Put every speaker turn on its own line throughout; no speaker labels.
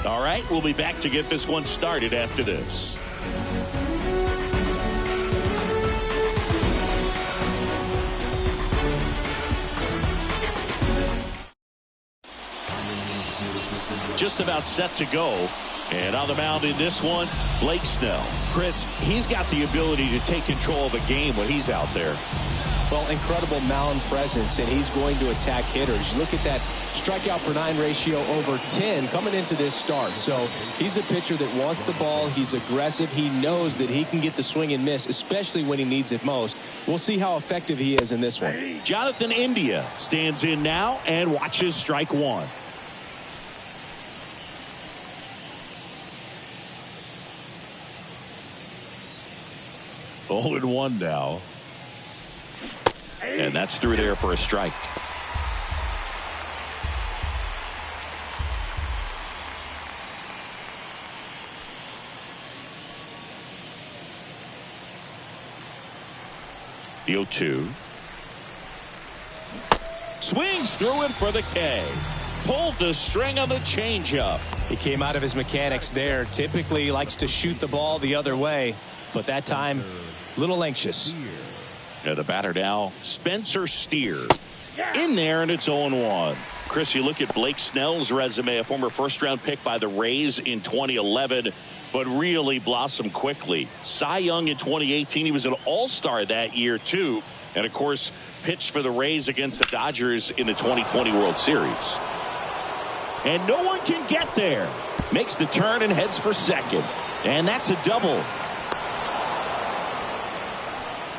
All right, we'll be back to get this one started after this. Just about set to go. And on the mound in this one, Blake Snell. Chris, he's got the ability to take control of a game when he's out there.
Well, incredible mound presence, and he's going to attack hitters. Look at that strikeout per 9 ratio over 10 coming into this start. So he's a pitcher that wants the ball. He's aggressive. He knows that he can get the swing and miss, especially when he needs it most. We'll see how effective he is in this one.
Jonathan India stands in now and watches strike one. 0-1 now. And that's through there for a strike. The 0-2. Swings through it for the K. Pulled the string on the changeup.
He came out of his mechanics there. Typically likes to shoot the ball the other way, but that time a little anxious.
And the batter now, Spencer Steer. In there, and it's 0-1. Chris, you look at Blake Snell's resume, a former first-round pick by the Rays in 2011, but really blossomed quickly. Cy Young in 2018. He was an all-star that year, too. And, of course, pitched for the Rays against the Dodgers in the 2020 World Series. And no one can get there. Makes the turn and heads for second. And that's a double.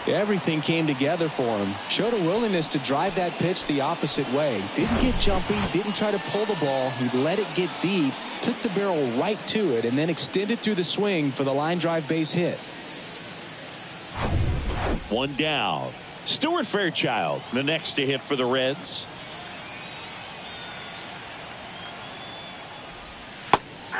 Everything came together for him. Showed a willingness to drive that pitch the opposite way. Didn't get jumpy, didn't try to pull the ball. He let it get deep, took the barrel right to it, and then extended through the swing for the line drive base hit.
One down. Stuart Fairchild, the next to hit for the Reds.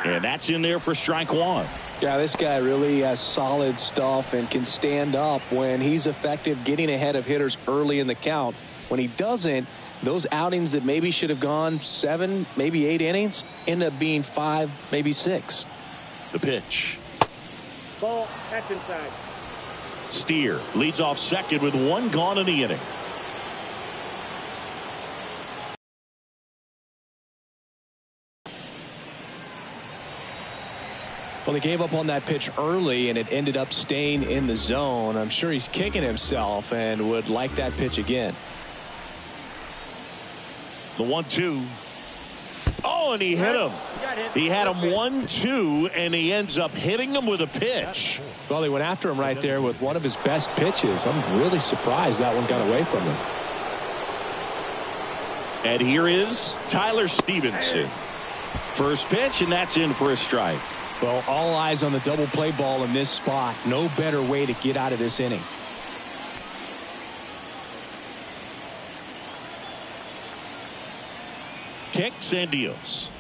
And that's in there for strike one.
Yeah, this guy really has solid stuff and can stand up when he's effective getting ahead of hitters early in the count. When he doesn't, those outings that maybe should have gone 7, maybe 8 innings end up being 5, maybe 6.
The pitch.
Ball, catch inside.
Steer leads off second with 1 gone in the inning.
Well, he gave up on that pitch early, and it ended up staying in the zone. I'm sure he's kicking himself and would like that pitch again.
The 1-2. Oh, and he hit him. He had him 1-2, and he ends up hitting him with a pitch.
Well, he went after him right there with one of his best pitches. I'm really surprised that one got away from him.
And here is Tyler Stevenson. First pitch, and that's in for a strike.
Well, all eyes on the double play ball in this spot. No better way to get out of this inning.
Kicks and deals.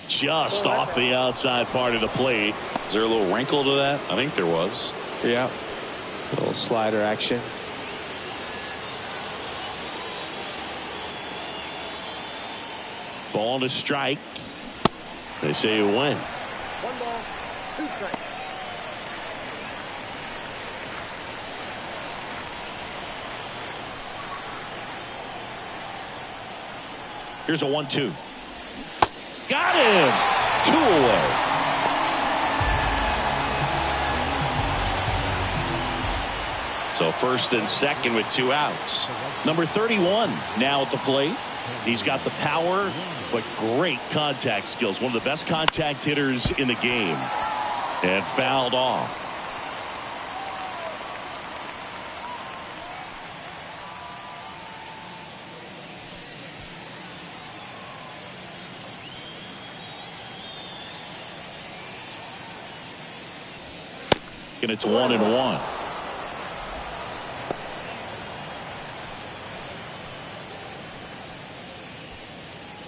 Just off the outside part of the plate. Is there a little wrinkle to that? I think there was.
Yeah. A little slider action.
Ball to strike. They say you win.
1 ball, 2 strikes.
Here's a 1-2. Got him. 2 away. So first and second with 2 outs. Number 31 now at the plate. He's got the power, but great contact skills. One of the best contact hitters in the game. And fouled off. And it's 1-1.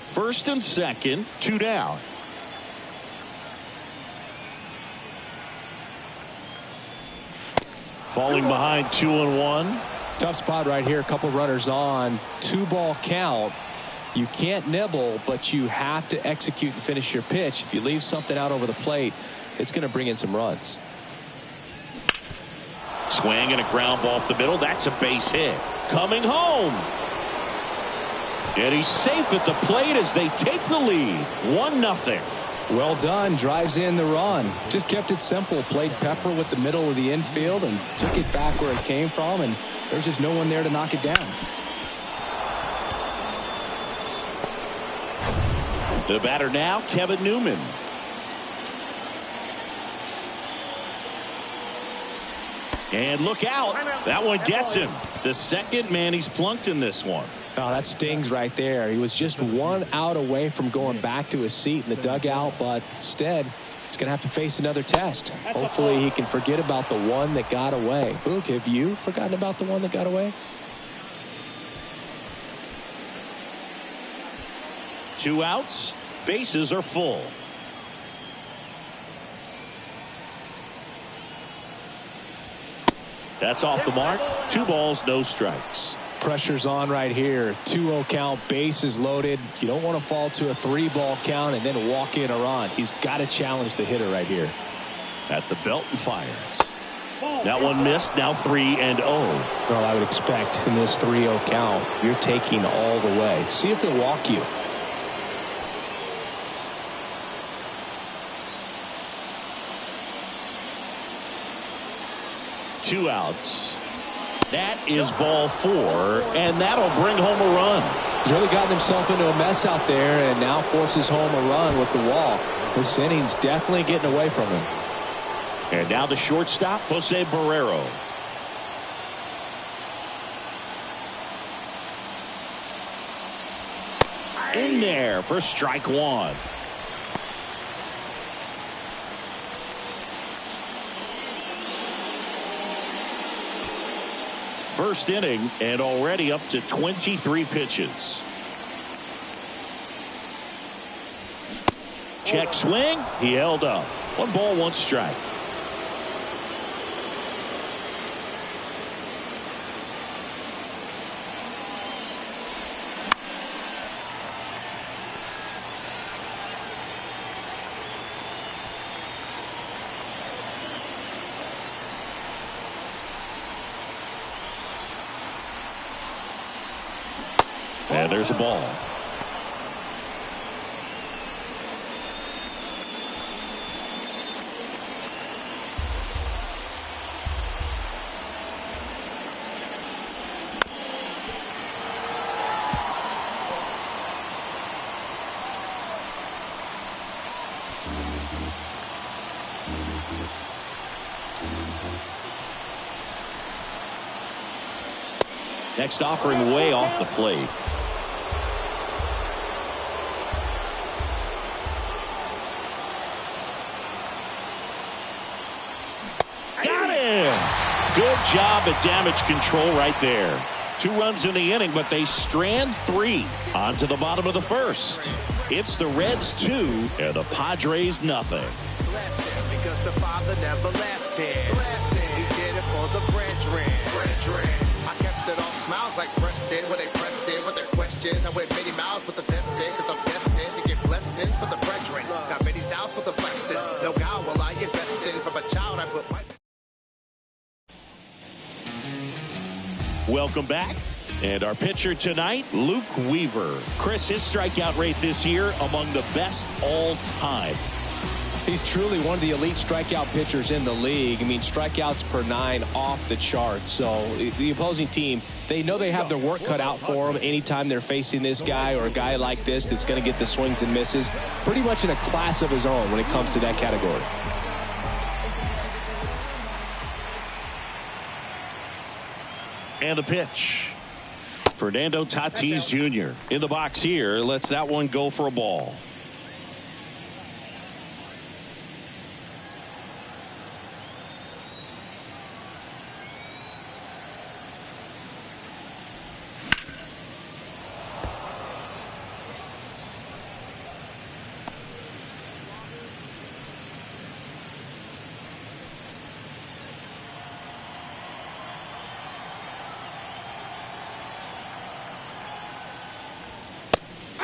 First and second, 2 down. Falling behind 2-1.
Tough spot right here. A couple runners on. 2-ball count. You can't nibble, but you have to execute and finish your pitch. If you leave something out over the plate, it's going to bring in some runs.
Swing and a ground ball up the middle. That's a base hit. Coming home. And he's safe at the plate as they take the lead. 1-0.
Well done. Drives in the run. Just kept it simple. Played pepper with the middle of the infield and took it back where it came from. And there's just no one there to knock it down.
The batter now, Kevin Newman. And look out. That one gets him. The second man he's plunked in this one.
Oh, that stings right there. He was just 1 out away from going back to his seat in the dugout, but instead he's going to have to face another test. Hopefully he can forget about the one that got away. Luke, have you forgotten about the one that got away?
2 outs. Bases are full. That's off the mark. 2 balls, no strikes.
Pressure's on right here. 2-0 count, bases loaded. You don't want to fall to a 3-ball count and then walk in a run. He's got to challenge the hitter right here.
At the belt and fires. That one missed. Now 3-0.
Well, I would expect in this 3-0 count, you're taking all the way. See if they'll walk you.
Two outs. That is ball 4, and that'll bring home a run.
He's really gotten himself into a mess out there and now forces home a run with the walk. This inning's definitely getting away from him.
And now the shortstop, Jose Barrero. In there for strike 1. First inning and already up to 23 pitches. Check swing. He held up. 1 ball, 1 strike. And there's a ball. Next offering way off the plate. Good job at damage control right there. 2 runs in the inning, but they strand 3. On to the bottom of the first. It's the Reds 2 and the Padres nothing.
Because the father never left him. He did it for the brethren. I kept it all smiles like Preston when they pressed in with their questions. I went many miles with the testing because I'm destined to get blessings for the brethren. Got many styles for the flexing. No God will I invest in. From a child I put my...
Welcome back. And our pitcher tonight, Luke Weaver. Chris, his strikeout rate this year among the best all time.
He's truly one of the elite strikeout pitchers in the league. I mean, strikeouts per 9 off the chart. So the opposing team, they know they have their work cut out for them anytime they're facing this guy or a guy like this that's going to get the swings and misses. Pretty much in a class of his own when it comes to that category.
And the pitch. Fernando Tatis Jr. in the box here. Lets that one go for a ball.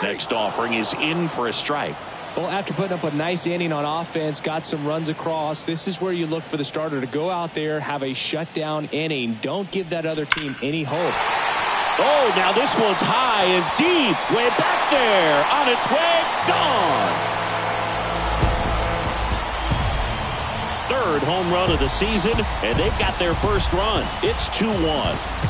Next offering is in for a strike.
Well, after putting up a nice inning on offense, got some runs across, this is where you look for the starter to go out there, have a shutdown inning. Don't give that other team any hope.
Oh, now this one's high and deep. Way back there. On its way. Gone. Third home run of the season, and they've got their first run. It's 2-1.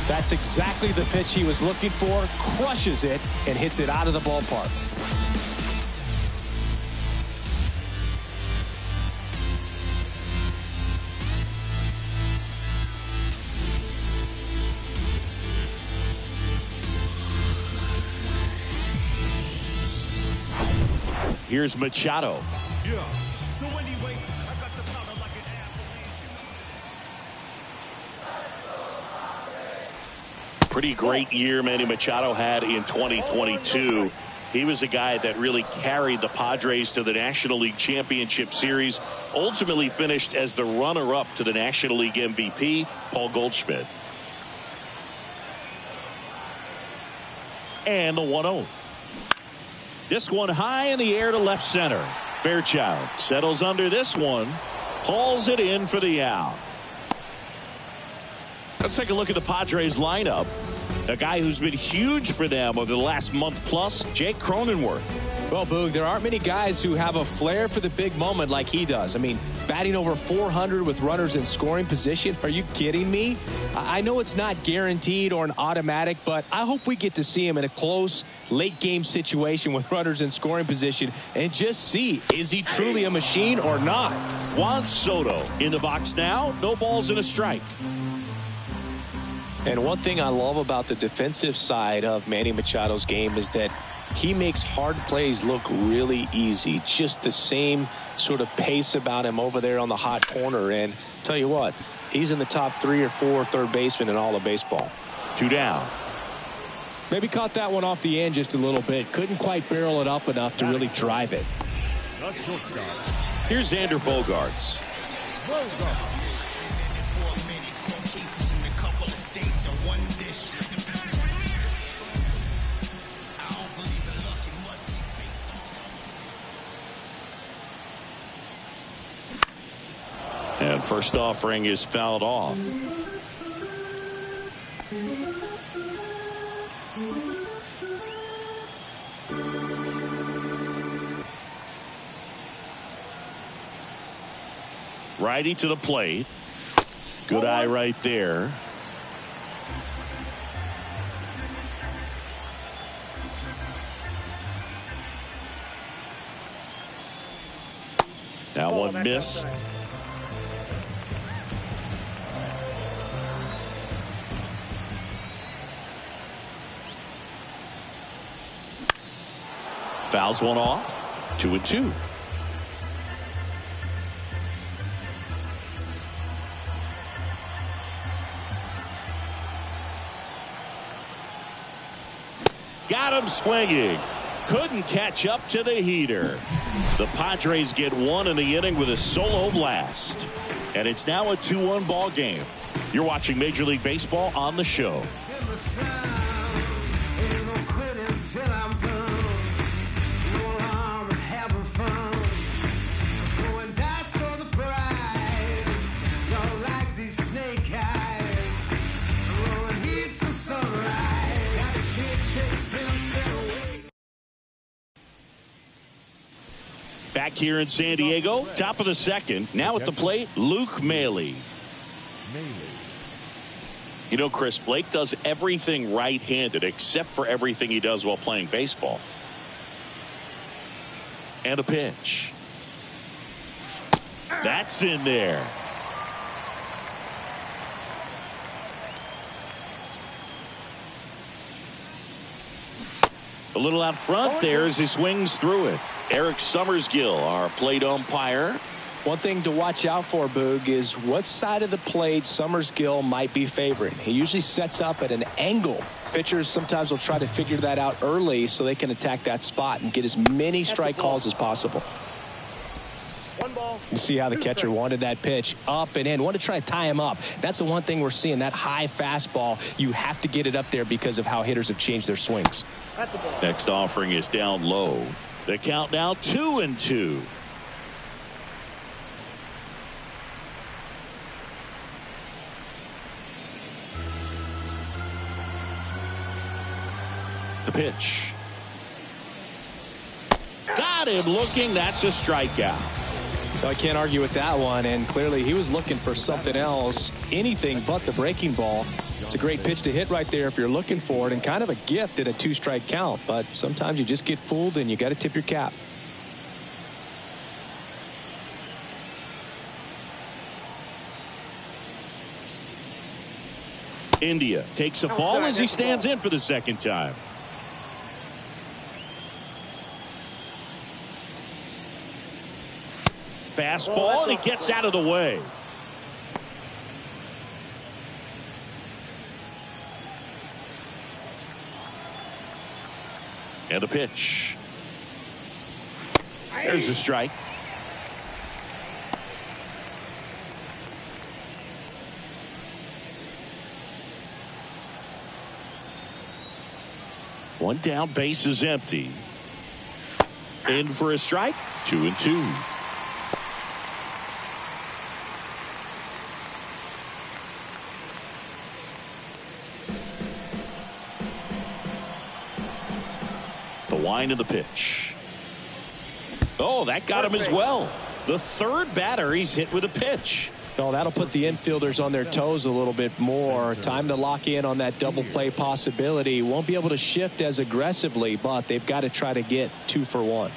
That's exactly the pitch he was looking for. Crushes it and hits it out of the ballpark.
Here's Machado.
Yeah. So anyway, I got the powder like an avalanche.
Pretty great year Manny Machado had in 2022. He was the guy that really carried the Padres to the National League Championship Series. Ultimately finished as the runner-up to the National League MVP, Paul Goldschmidt. And the 1-0. This one high in the air to left center. Fairchild settles under this one. Hauls it in for the out. Let's take a look at the Padres lineup. A guy who's been huge for them over the last month plus, Jake Cronenworth.
Well, Boog, there aren't many guys who have a flair for the big moment like he does. I mean, batting over 400 with runners in scoring position. Are you kidding me? I know it's not guaranteed or an automatic, but I hope we get to see him in a close late game situation with runners in scoring position and just see, is he truly a machine or not?
Juan Soto in the box now. No balls and a strike.
And one thing I love about the defensive side of Manny Machado's game is that he makes hard plays look really easy. Just the same sort of pace about him over there on the hot corner. And tell you what, he's in the top 3 or 4 third basemen in all of baseball.
2 down.
Maybe caught that one off the end just a little bit. Couldn't quite barrel it up enough to really drive it.
Here's Xander Bogaerts. And first offering is fouled off. Righty to the plate. Good eye right there. That one missed. Fouls one off. 2-2. Got him swinging. Couldn't catch up to the heater. The Padres get one in the inning with a solo blast. And it's now a 2-1 ball game. You're watching Major League Baseball on the show. Back here in San Diego, top of the second. Now at the plate, Luke Maile. You know, Chris, Blake does everything right-handed except for everything he does while playing baseball. And a pitch. That's in there. A little out front there as he swings through it. Eric Summersgill, our plate umpire.
One thing to watch out for, Boog, is what side of the plate Summerskill might be favoring. He usually sets up at an angle. Pitchers sometimes will try to figure that out early so they can attack that spot and get as many strike calls as possible.
One ball.
You see how the catcher wanted that pitch up and in. Wanted to try to tie him up. That's the one thing we're seeing, that high fastball. You have to get it up there because of how hitters have changed their swings.
That's a ball.
Next offering is down low. The count now 2-2. The pitch. Got him looking. That's a strikeout.
I can't argue with that one, and clearly he was looking for something else, anything but the breaking ball. It's a great pitch to hit right there if you're looking for it, and kind of a gift at a 2-strike count, but sometimes you just get fooled and you got to tip your cap.
India takes a ball as he stands in for the second time. Fastball, and he gets out of the way. And the pitch. There's a strike. One down, base is empty. In for a strike. 2-2. The wind of the pitch. Oh, that got him as well. The third batter he's hit with a pitch.
Oh, that'll put the infielders on their toes a little bit more. Time to lock in on that double play possibility. Won't be able to shift as aggressively, but they've got to try to get 2 for 1.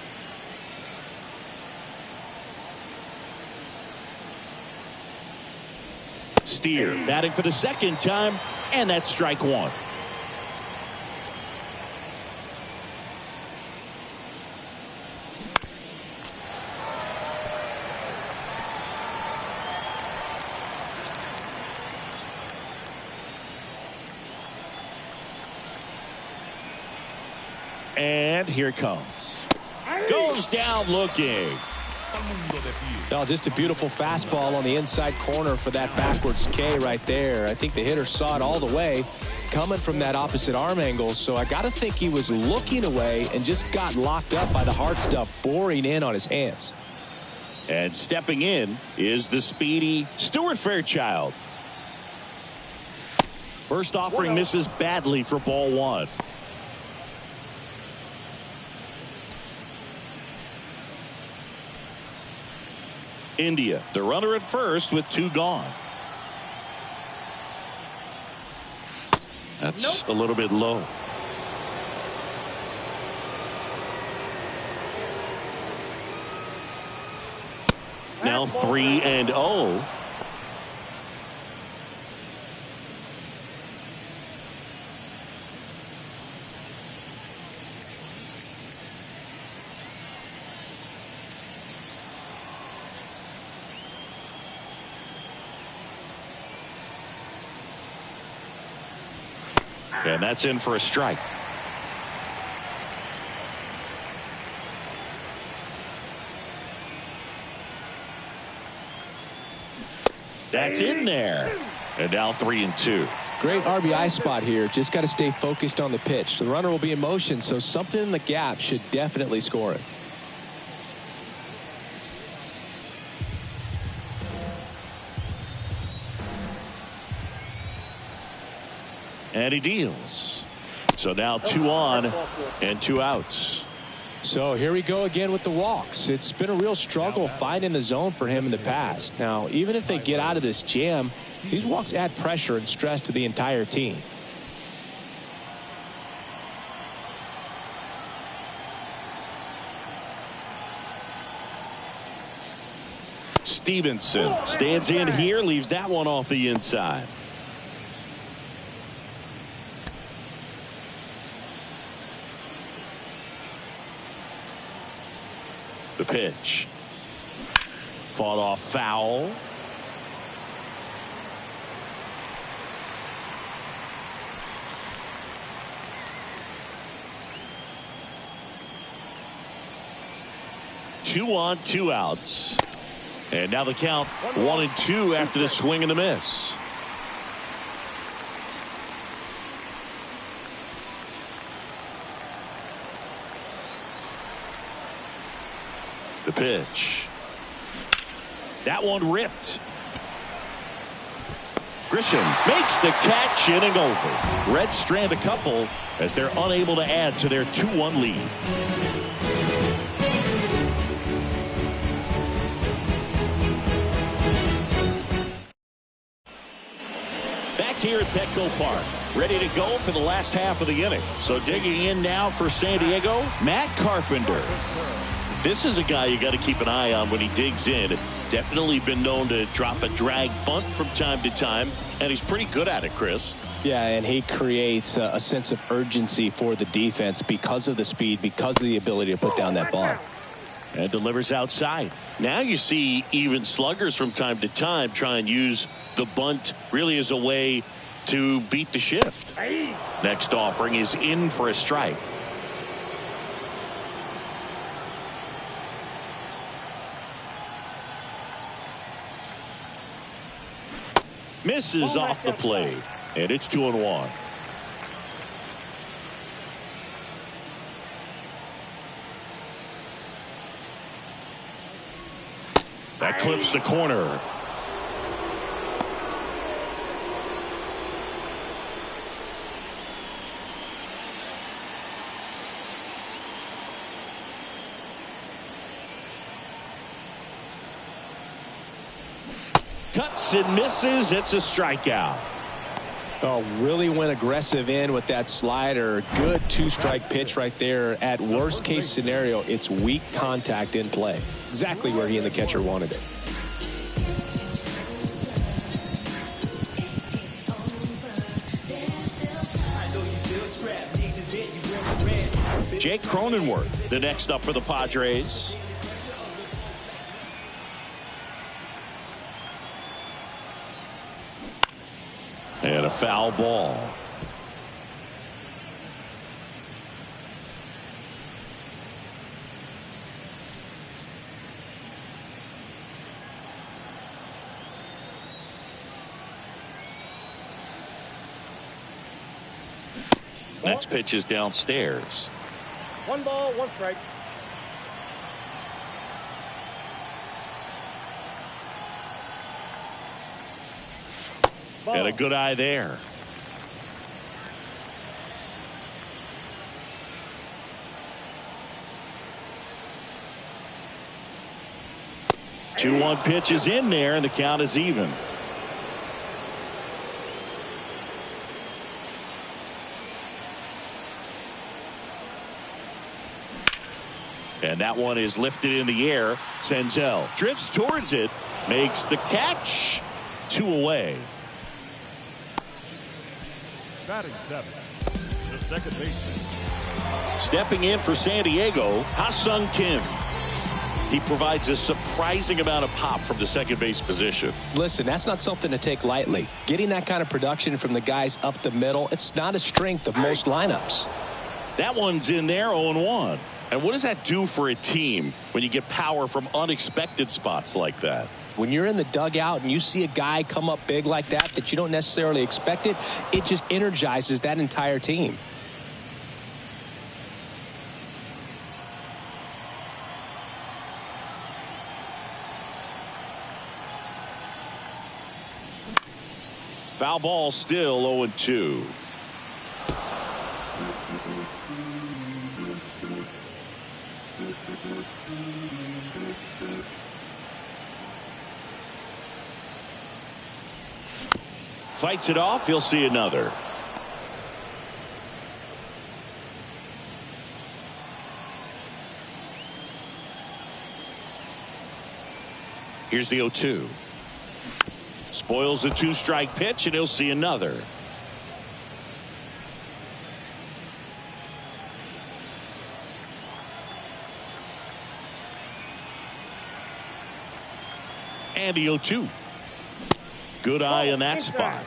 Steer batting for the second time, and that's strike 1. And here it comes. Goes down looking.
Oh, just a beautiful fastball on the inside corner for that backwards K right there. I think the hitter saw it all the way coming from that opposite arm angle. So I got to think he was looking away and just got locked up by the hard stuff boring in on his hands.
And stepping in is the speedy Stuart Fairchild. First offering misses badly for ball 1. India, the runner at first with 2 gone. That's a little bit low. Now 3-0. And that's in for a strike. That's in there. And now 3-2.
Great RBI spot here. Just got to stay focused on the pitch. The runner will be in motion, so something in the gap should definitely score it.
And he deals. So now 2 on and 2 outs.
So here we go again with the walks. It's been a real struggle finding the zone for him in the past. Now, even if they get out of this jam, these walks add pressure and stress to the entire team.
Stevenson stands in here, leaves that one off the inside. The pitch. Fought off foul. Two on, two outs. And now the count 1-2 after the swing and the miss. The pitch. That one ripped. Grisham makes the catch, in and over. Reds strand a couple as they're unable to add to their 2-1 lead. Back here at Petco Park, ready to go for the last half of the inning. So digging in now for San Diego, Matt Carpenter. This is a guy you got to keep an eye on when he digs in. Definitely been known to drop a drag bunt from time to time, and he's pretty good at it, Chris.
Yeah, and he creates a sense of urgency for the defense because of the speed, because of the ability to put down that bunt.
And delivers outside. Now you see even sluggers from time to time try and use the bunt really as a way to beat the shift. Next offering is in for a strike. Misses off the plate, and it's 2-1. That clips the corner. Cuts and misses. It's a strikeout.
Oh, really went aggressive in with that slider. Good two-strike pitch right there. At worst case scenario, it's weak contact in play. Exactly where he and the catcher wanted it.
Jake Cronenworth, the next up for the Padres. And a foul ball. Next pitch is downstairs.
1 ball, 1 strike.
And a good eye there. Two-one pitch is in there, and the count is even. And that one is lifted in the air. Senzel drifts towards it, makes the catch. 2 away.
Batting 7, the second baseman.
Stepping in for San Diego, Ha-Sung Kim. He provides a surprising amount of pop from the second base position.
Listen, that's not something to take lightly. Getting that kind of production from the guys up the middle, it's not a strength of most lineups.
That one's in there, 0-1. And what does that do for a team when you get power from unexpected spots like that?
When you're in the dugout and you see a guy come up big like that you don't necessarily expect it, it just energizes that entire team.
Foul ball, still 0-2. Fights it off. You'll see another. Here's the 0-2. Spoils the 2-strike pitch, and he'll see another. And the 0-2. Good eye in that spot.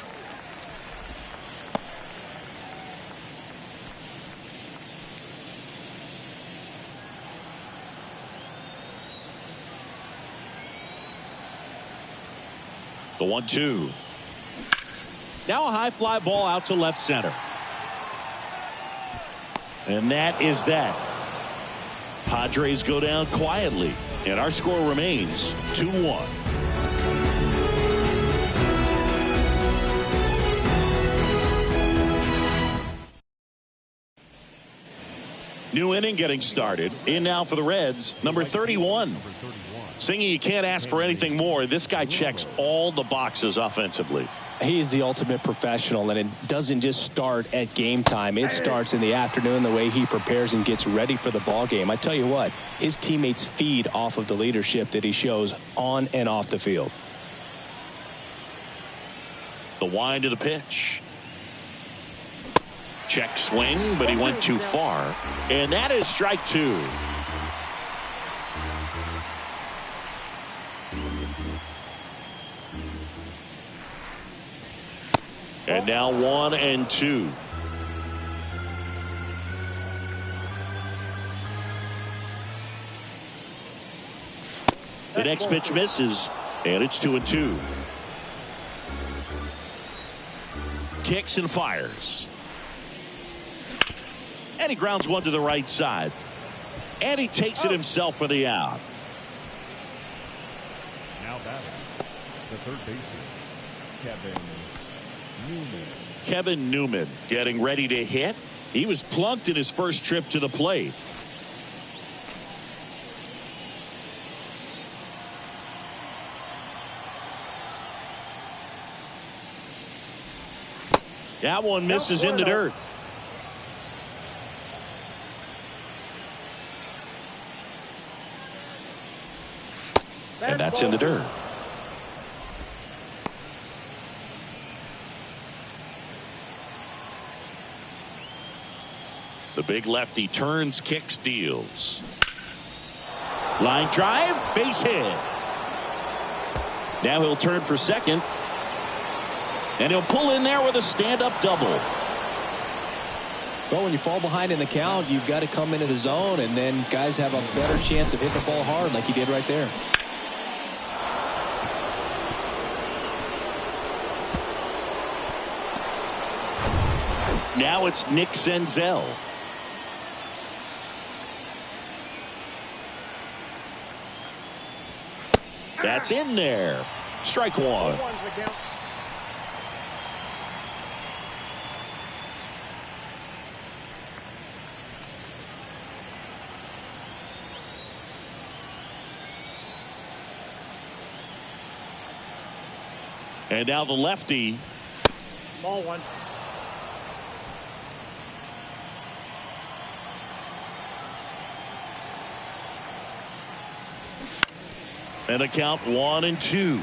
The 1-2. Now a high fly ball out to left center. And that is that. Padres go down quietly. And our score remains 2-1. New inning getting started. In now for the Reds, number 31. Singing, you can't ask for anything more. This guy checks all the boxes offensively.
He's the ultimate professional, and it doesn't just start at game time. It starts in the afternoon, the way he prepares and gets ready for the ball game. I tell you what, his teammates feed off of the leadership that he shows on and off the field.
The wind of the pitch. Check swing, but he went too far. And that is strike 2. And now 1-2. The next pitch misses, and it's 2-2. Kicks and fires. And he grounds one to the right side. And he takes it himself for the out.
Now batting, the third baseman,
Kevin Newman getting ready to hit. He was plunked in his first trip to the plate. That one misses in the dirt. And that's in the dirt. The big lefty turns, kicks, deals. Line drive, base hit. Now he'll turn for second. And he'll pull in there with a stand-up double.
Well, when you fall behind in the count, you've got to come into the zone, and then guys have a better chance of hitting the ball hard like he did right there.
Now it's Nick Senzel. That's in there. Strike 1. And now the lefty.
Ball 1.
And a count 1-2.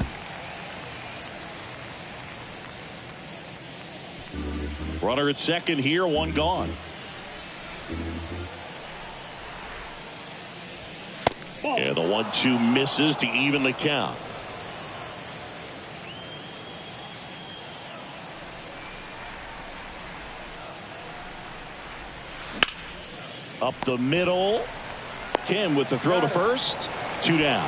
Runner at second here, one gone. And the 1-2 misses to even the count. Up the middle. Kim with the throw to first. 2 down.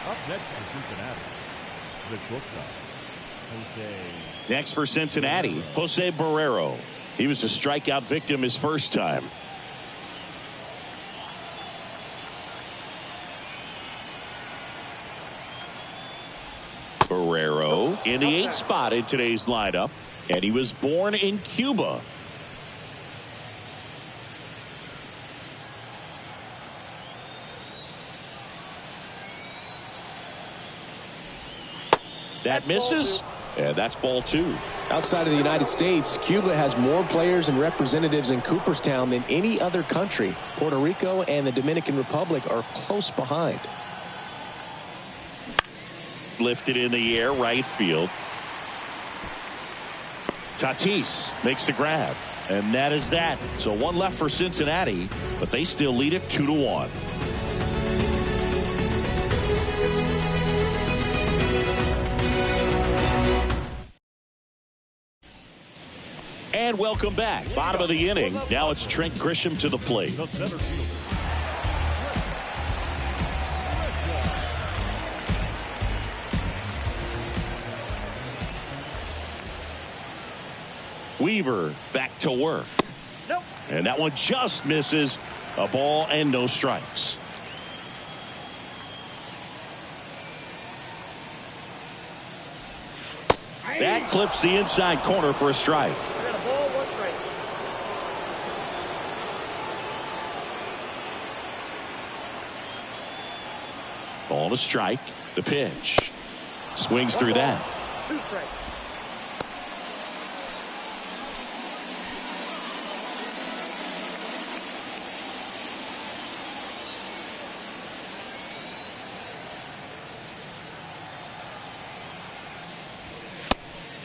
Up next for Cincinnati, the shortstop, Jose.
Next for Cincinnati, Jose Barrero. He was a strikeout victim his first time. Barrero in the 8th spot in today's lineup, and he was born in Cuba. That misses, and that's ball 2.
Outside of the United States, Cuba has more players and representatives in Cooperstown than any other country. Puerto Rico and the Dominican Republic are close behind.
Lifted in the air, right field. Tatis makes the grab, and that is that. So one left for Cincinnati, but they still lead it 2-1. And welcome back. Bottom of the inning. Now it's Trent Grisham to the plate.
The center fielder.
Weaver back to work.
Nope.
And that one just misses. A ball and no strikes. That clips the inside corner for a strike.
I got a ball, one strike.
Ball to strike. The pitch. Swings through that.
Two strikes.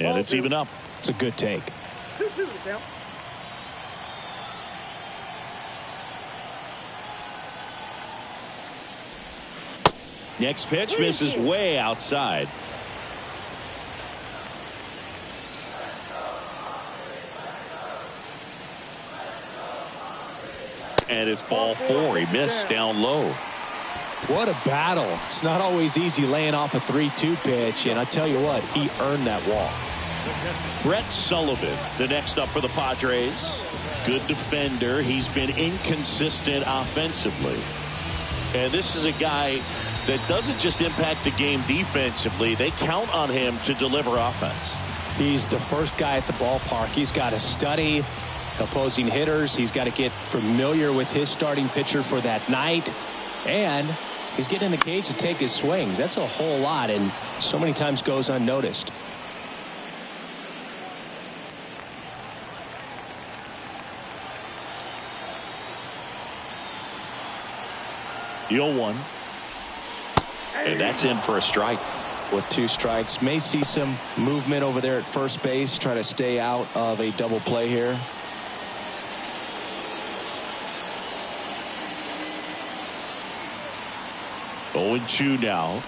And it's even up.
It's a good take.
2-2 to count.
Next pitch misses way outside. And it's ball four. He missed down low.
What a battle. It's not always easy laying off a 3-2 pitch, and I tell you what, he earned that walk.
Brett Sullivan, the next up for the Padres. Good defender. He's been inconsistent offensively. And this is a guy that doesn't just impact the game defensively. They count on him to deliver offense.
He's the first guy at the ballpark. He's got to study opposing hitters. He's got to get familiar with his starting pitcher for that night. And he's getting in the cage to take his swings. That's a whole lot, and so many times goes unnoticed.
The 0-1. And that's in for a strike.
With two strikes, may see some movement over there at first base. Try to stay out of a double play here.
Oh, 0-2 now.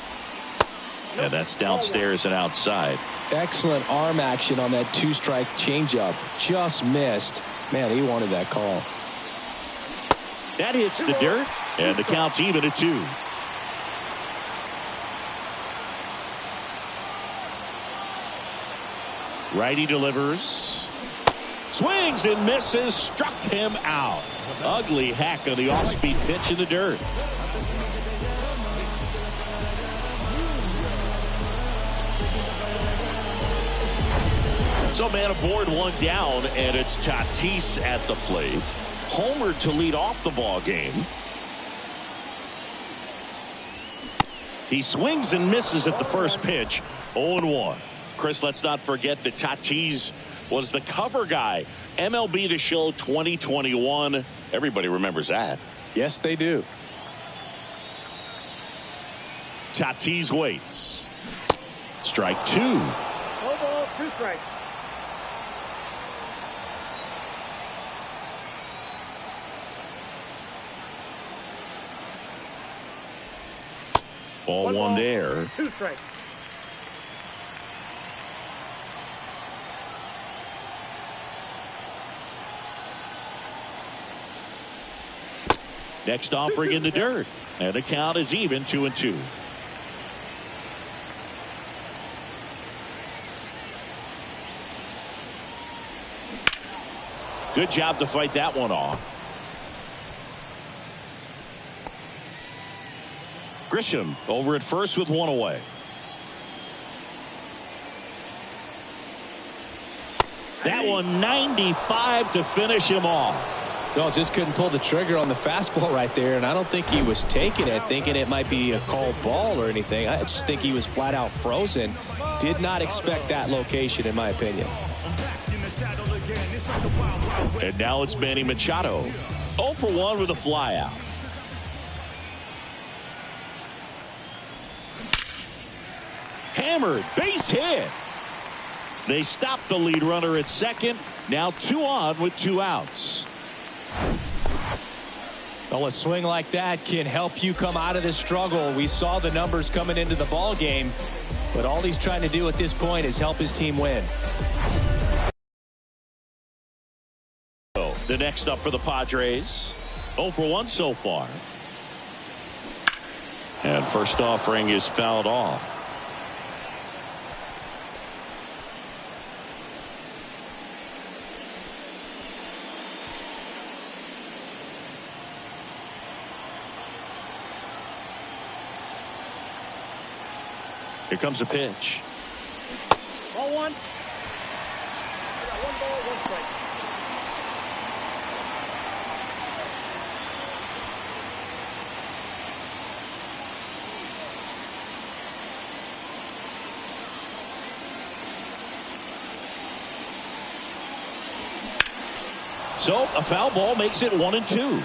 And that's downstairs and outside.
Excellent arm action on that two-strike changeup. Just missed. Man, he wanted that call.
That hits the dirt, and the count's even at 2. Righty delivers. Swings and misses. Struck him out. Ugly hack on the off-speed pitch in the dirt. So man aboard, one down, and it's Tatis at the plate. Homered to lead off the ball game. He swings and misses at the first pitch. 0-1. Chris, let's not forget that Tatis was the cover guy. MLB The Show 2021. Everybody remembers that.
Yes, they do.
Tatis waits. Strike 2.
No balls, two strikes.
Ball one there.
Two strikes.
Next offering in the dirt. And the count is even 2-2. Good job to fight that one off. Grisham over at first with one away. That one 95 to finish him off.
No, just couldn't pull the trigger on the fastball right there, and I don't think he was taking it thinking it might be a called ball or anything. I just think he was flat out frozen. Did not expect that location, in my opinion.
And now it's Manny Machado. 0 for 1 with a flyout. Hammered, base hit. They stopped the lead runner at second. Now 2 on with 2 outs.
Well, a swing like that can help you come out of this struggle. We saw the numbers coming into the ball game, but all he's trying to do at this point is help his team win.
The next up for the Padres. 0 for 1 so far. And first offering is fouled off. Here comes a pitch.
Ball 1. I got 1 ball, 1 strike.
So a foul ball makes it 1-2.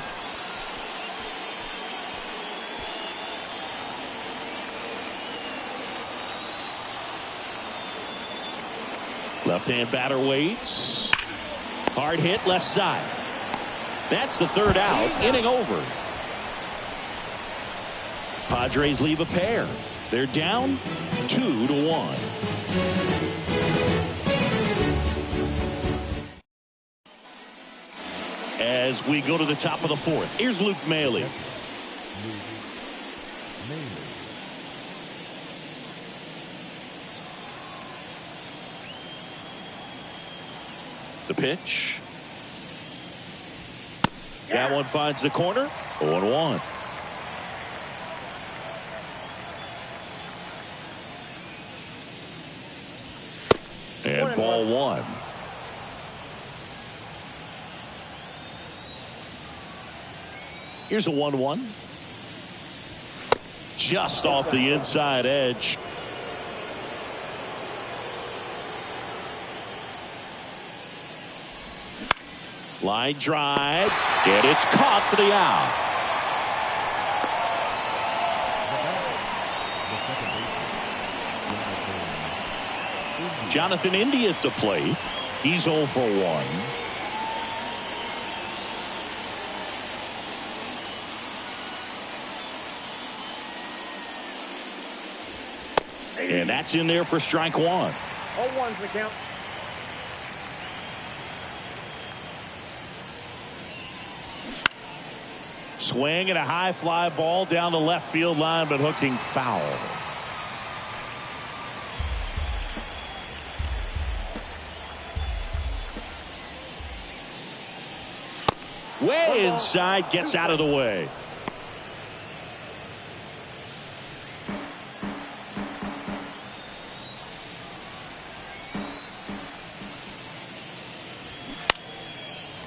Left-hand batter waits. Hard hit left side. That's the third out. Inning over. Padres leave a pair. They're down 2-1. As we go to the top of the fourth, here's Luke Maile. The pitch. That one finds the corner. 0-1. And ball 1. Here's a 1-1. Just off the inside edge. Line drive, and it's caught for the out. Jonathan India at the plate. He's 0 for 1. And that's in there for strike 1.
All 1's the count.
Swing and a high fly ball down the left field line, but hooking foul. Way inside, gets out of the way.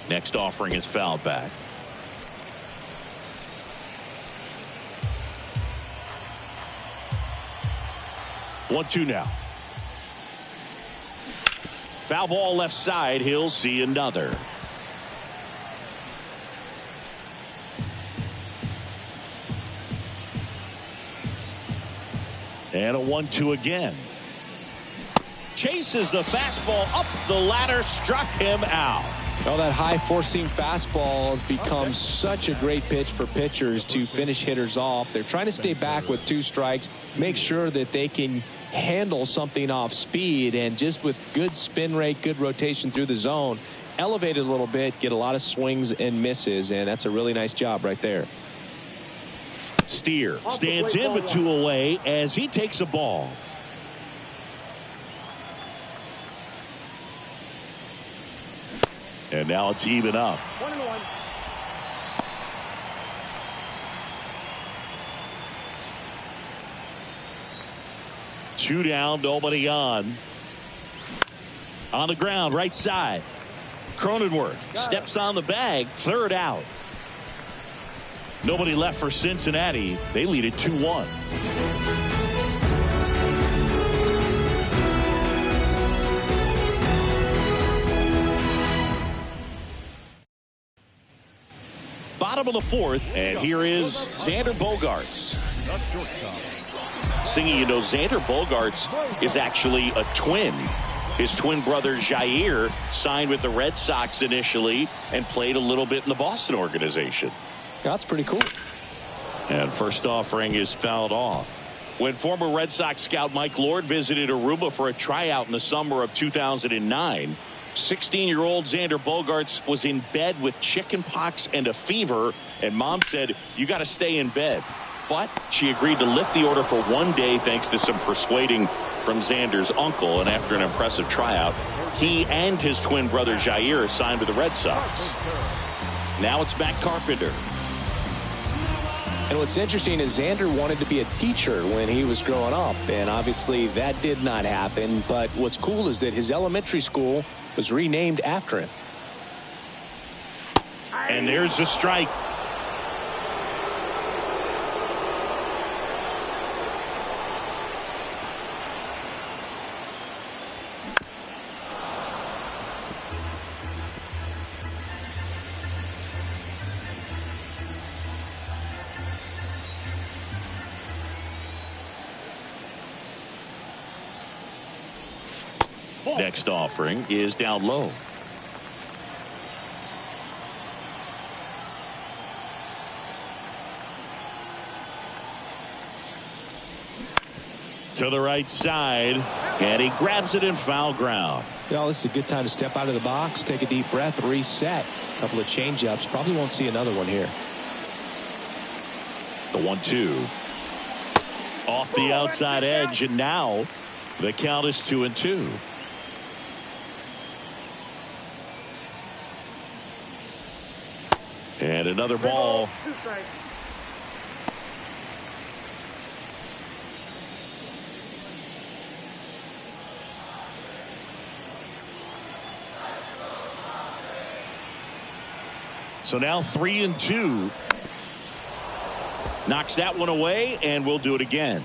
Next offering is fouled back. One, 2 now. Foul ball left side. He'll see another. And a 1-2 again. Chases the fastball up the ladder, struck him out.
Oh, that high four-seam fastball has become such a great pitch for pitchers to finish hitters off. They're trying to stay back with 2 strikes, make sure that they can handle something off speed, and just with good spin rate, good rotation through the zone, elevate it a little bit, get a lot of swings and misses, and that's a really nice job right there.
Steer stands in with 2 away as he takes a ball. And now it's even up.
1-1.
Two down, nobody on. On the ground, right side. Cronenworth steps on the bag, third out. Nobody left for Cincinnati. They lead it 2-1. Bottom of the fourth, and here is Xander Bogaerts. Singing, you know, Xander Bogaerts is actually a twin. His twin brother Jair signed with the Red Sox initially and played a little bit in the Boston organization.
That's pretty cool.
And first offering is fouled off. When former Red Sox scout Mike Lord visited Aruba for a tryout in the summer of 2009, 16-year-old Xander Bogaerts was in bed with chicken pox and a fever, and mom said, "You got to stay in bed." But she agreed to lift the order for 1 day thanks to some persuading from Xander's uncle. And after an impressive tryout, he and his twin brother Jair signed with the Red Sox. Now it's Matt Carpenter.
And what's interesting is Xander wanted to be a teacher when he was growing up, and obviously that did not happen. But what's cool is that his elementary school was renamed after him.
And there's the strike. Next offering is down low. To the right side, and he grabs it in foul ground.
Well, this is a good time to step out of the box, take a deep breath, reset. A couple of change-ups. Probably won't see another one here.
The 1-2. Off the outside edge, and now the count is 2-2. And another ball. So now 3-2. Knocks that one away, and we'll do it again.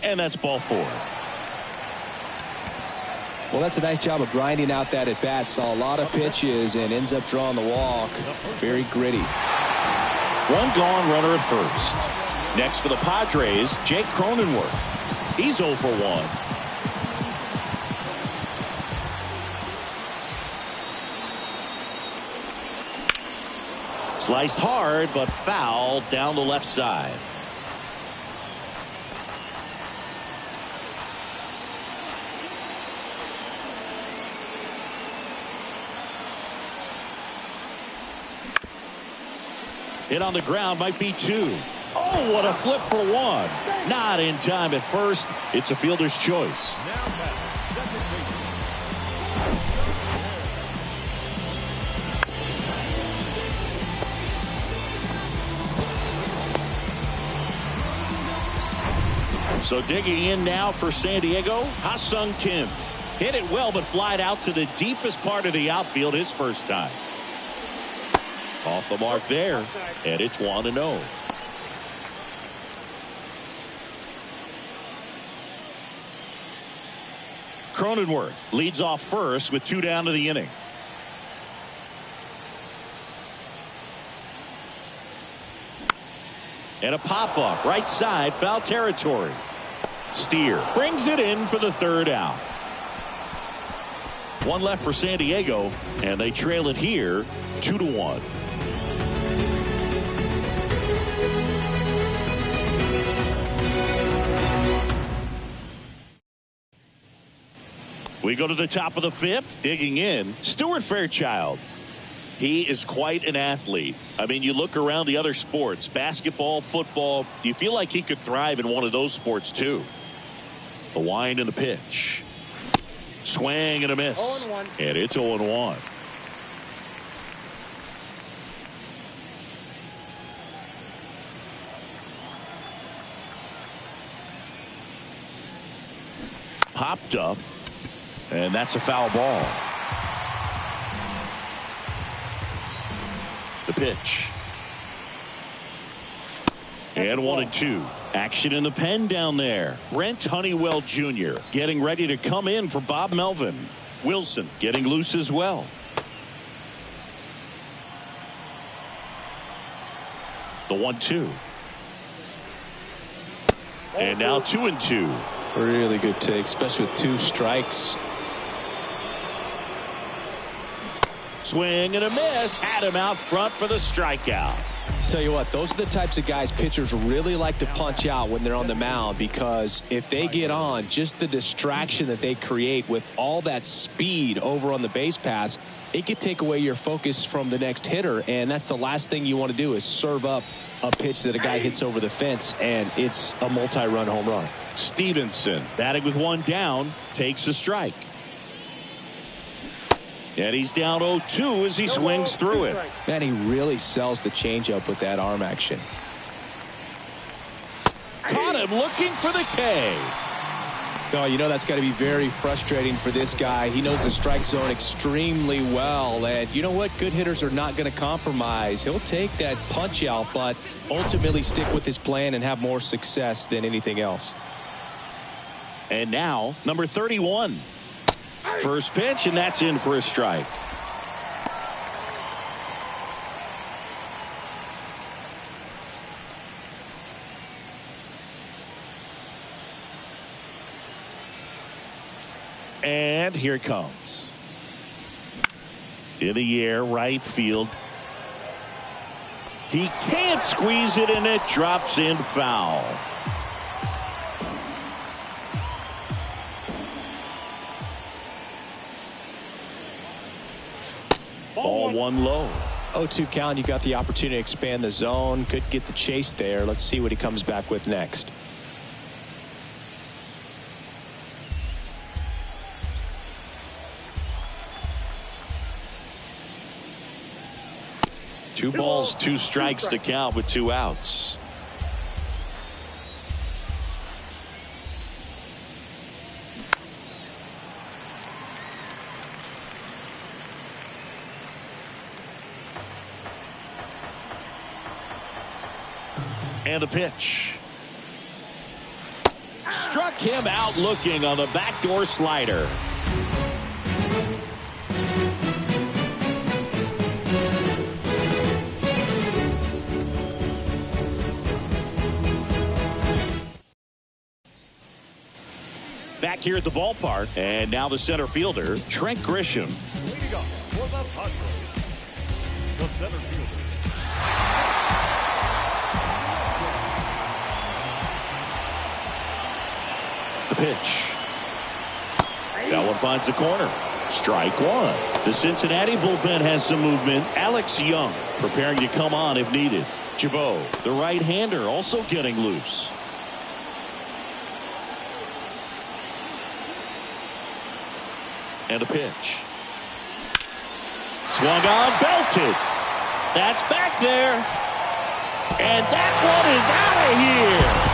And that's ball 4.
Well, that's a nice job of grinding out that at bat. Saw a lot of pitches and ends up drawing the walk. Very gritty.
One gone, runner at first. Next for the Padres, Jake Cronenworth. He's 0 for 1. Sliced hard, but foul down the left side. Hit on the ground, might be 2. Oh, what a flip for 1. Not in time at first. It's a fielder's choice. So digging in now for San Diego, Ha-Sung Kim. Hit it well, but flied out to the deepest part of the outfield his first time. Off the mark there, and it's 1-0. Cronenworth leads off first with 2 down to the inning. And a pop-up right side, foul territory. Steer brings it in for the 3rd out. 1 left for San Diego, and they trail it here 2-1. We go to the top of the 5th, digging in, Stuart Fairchild. He is quite an athlete. I mean, you look around the other sports, basketball, football, you feel like he could thrive in one of those sports too. The wind and the pitch. Swing and a miss.
0-1.
And it's 0-1. Popped up. And that's a foul ball. The pitch. And 1-2. Action in the pen down there. Brent Honeywell Jr. getting ready to come in for Bob Melvin. Wilson getting loose as well. The 1-2. And now 2-2.
Really good take, especially with 2 strikes.
Swing and a miss. Had him out front for the strikeout.
Tell you what, those are the types of guys pitchers really like to punch out when they're on the mound, because if they get on, just the distraction that they create with all that speed over on the base pass, it could take away your focus from the next hitter, and that's the last thing you want to do is serve up a pitch that a guy hits over the fence, and it's a multi-run home run.
Stevenson, batting with one down, takes a strike. And he's down 0-2 as he swings through it.
Man, he really sells the changeup with that arm action.
Caught him looking for the K.
Oh, you know that's got to be very frustrating for this guy. He knows the strike zone extremely well. And you know what? Good hitters are not going to compromise. He'll take that punch out, but ultimately stick with his plan and have more success than anything else.
And now, number 31. First pitch, and that's in for a strike. And here it comes. In the air, right field. He can't squeeze it, and it drops in foul. Ball one low.
0-2 count. You got the opportunity to expand the zone. Could get the chase there. Let's see what he comes back with next.
Two balls, two strikes to count with 2 outs. And the pitch. Struck him out looking on the backdoor slider. Back here at the ballpark, and now the center fielder, Trent Grisham.
Leading off for the Padres, the center fielder.
The pitch. That one finds the corner. Strike one. The Cincinnati bullpen has some movement. Alex Young preparing to come on if needed. Jabot, the right-hander, also getting loose. And a pitch. Swung on, belted. That's back there. And that one is out of here.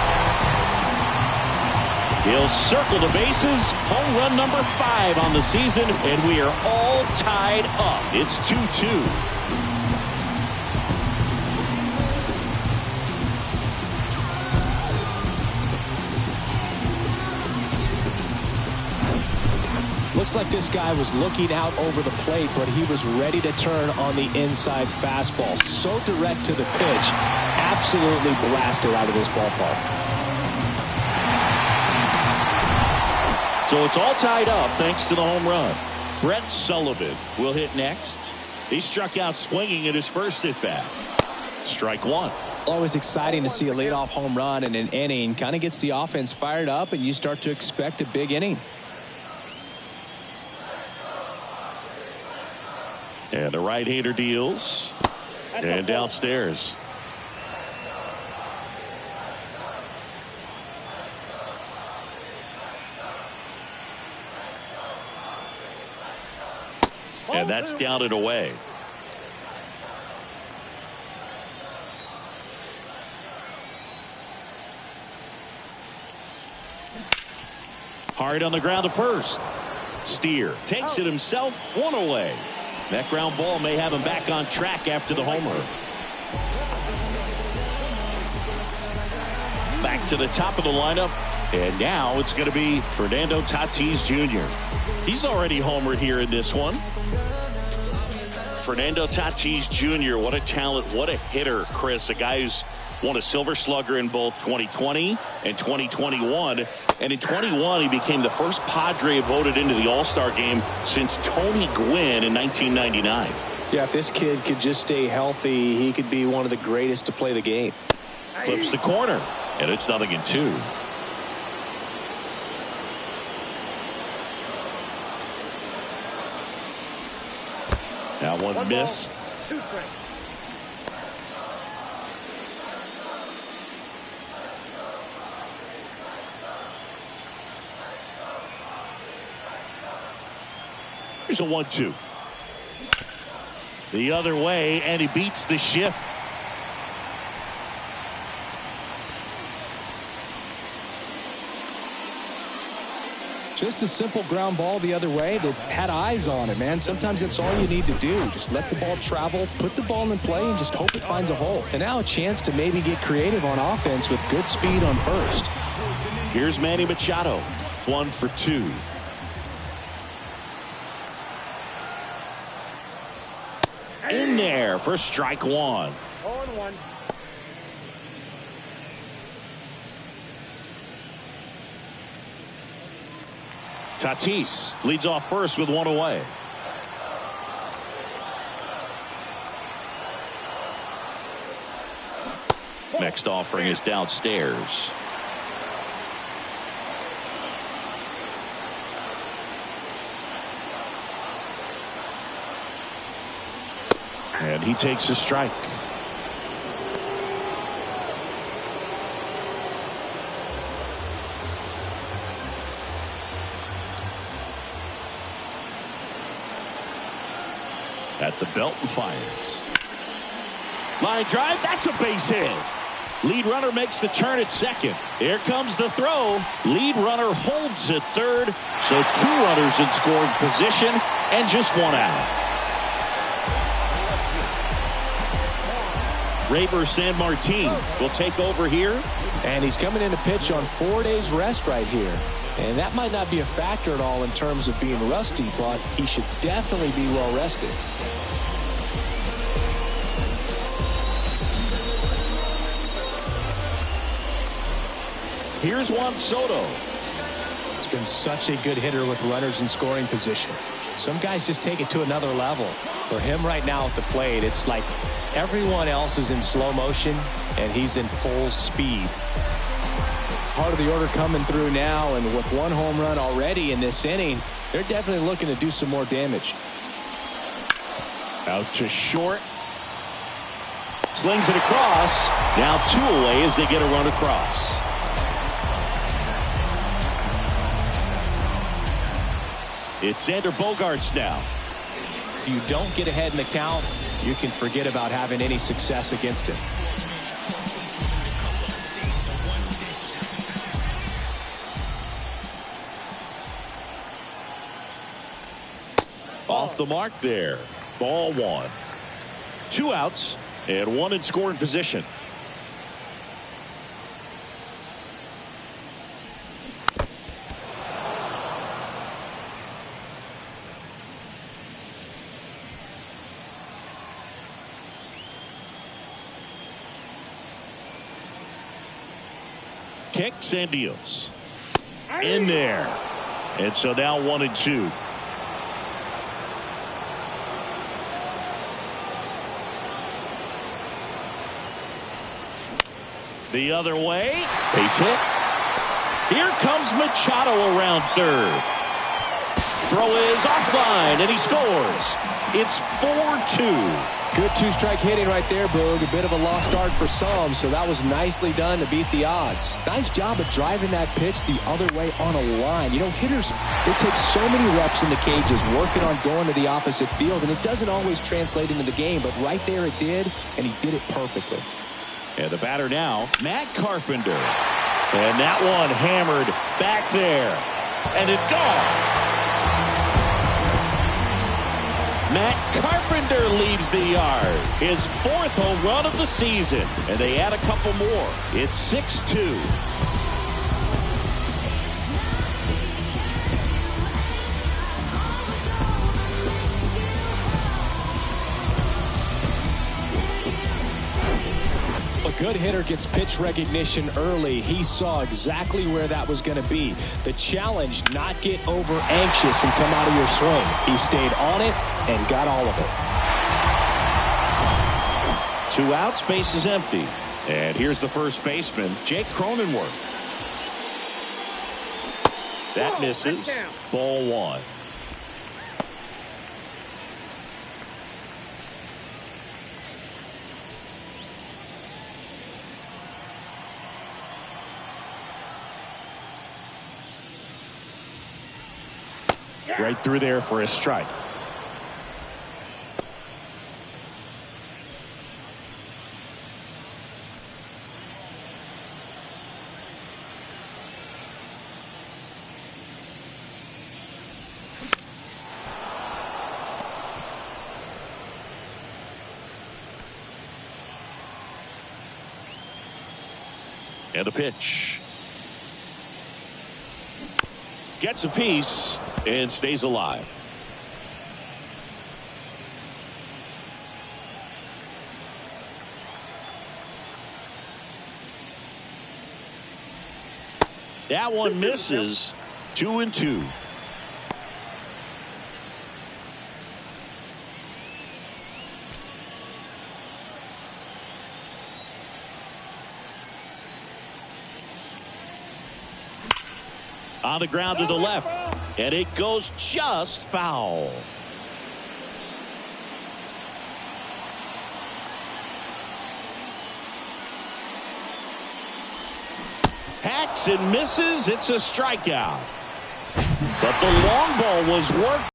He'll circle the bases. Home run number 5 on the season, and we are all tied up. It's 2-2.
Looks like this guy was looking out over the plate, but he was ready to turn on the inside fastball. So direct to the pitch. Absolutely blasted out of this ballpark.
So it's all tied up thanks to the home run. Brett Sullivan will hit next. He struck out swinging at his first at bat. Strike one.
Always exciting to see a leadoff home run in an inning. Kind of gets the offense fired up, and you start to expect a big inning.
And the right-hander deals. And downstairs. And that's down and away. Hard on the ground to first. Steer takes it himself, one away. That ground ball may have him back on track after the homer. Back to the top of the lineup. And now it's going to be Fernando Tatis Jr. He's already homered here in this one. Fernando Tatis Jr., what a talent, what a hitter, Chris. A guy who's won a Silver Slugger in both 2020 and 2021. And in 21, he became the first Padre voted into the All-Star game since Tony Gwynn in 1999.
Yeah, if this kid could just stay healthy, he could be one of the greatest to play the game.
Flips the corner, and it's 0-2. That one missed.
Two strikes.
Here's a 1-2. The other way, and he beats the shift.
Just a simple ground ball the other way that had eyes on it, man. Sometimes that's all you need to do. Just let the ball travel, put the ball in play, and just hope it finds a hole. And now a chance to maybe get creative on offense with good speed on first.
Here's Manny Machado. 1 for 2. In there for strike 1.
0-1.
Tatis leads off first with 1 away. Next offering is downstairs. And he takes a strike. At the belt and fires. Line drive, that's a base hit. Lead runner makes the turn at second. Here comes the throw. Lead runner holds at third. So 2 runners in scoring position and just 1 out. Raber San Martin will take over here.
And he's coming in to pitch on 4 days rest right here. And that might not be a factor at all in terms of being rusty, but he should definitely be well rested.
Here's Juan Soto.
He's been such a good hitter with runners in scoring position. Some guys just take it to another level. For him right now at the plate, it's like everyone else is in slow motion and he's in full speed. Part of the order coming through now, and with 1 home run already in this inning, they're definitely looking to do some more damage.
Out to short. Slings it across. Now 2 away as they get a run across. It's Xander Bogaerts now.
If you don't get ahead in the count, you can forget about having any success against him.
Off the mark there. Ball 1. 2 outs and 1 in scoring position. Kicks and deals. In there. And so now 1-2. The other way. Base hit. Here comes Machado around third. Throw is offline, and he scores. It's 4-2.
Good 2-strike hitting right there, Boog. A bit of a lost start for some, so that was nicely done to beat the odds. Nice job of driving that pitch the other way on a line. You know, hitters, they take so many reps in the cages working on going to the opposite field, and it doesn't always translate into the game, but right there it did, and he did it perfectly.
And the batter now, Matt Carpenter. And that one hammered back there. And it's gone. Matt Carpenter leaves the yard. His 4th home run of the season. And they add a couple more. It's 6-2.
good hitter gets pitch recognition early. He saw exactly where that was going to be. The challenge, not get over anxious and come out of your swing. He stayed on it and got all of it.
2 outs, base is empty. And here's the first baseman, Jake Cronenworth. That misses. Ball 1. Right through there for a strike. And a pitch. Gets a piece and stays alive. That one misses. 2-2. On the ground to the left, and it goes just foul. Hacks and misses. It's a strikeout. But the long ball was worked.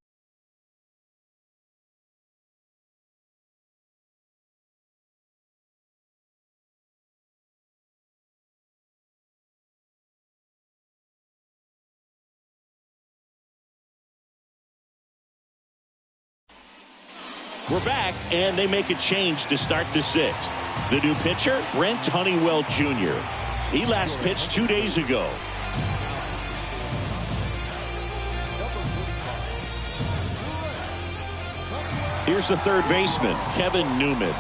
We're back, and they make a change to start the 6th. The new pitcher, Brent Honeywell Jr. He last pitched 2 days ago. Here's the third baseman, Kevin Newman.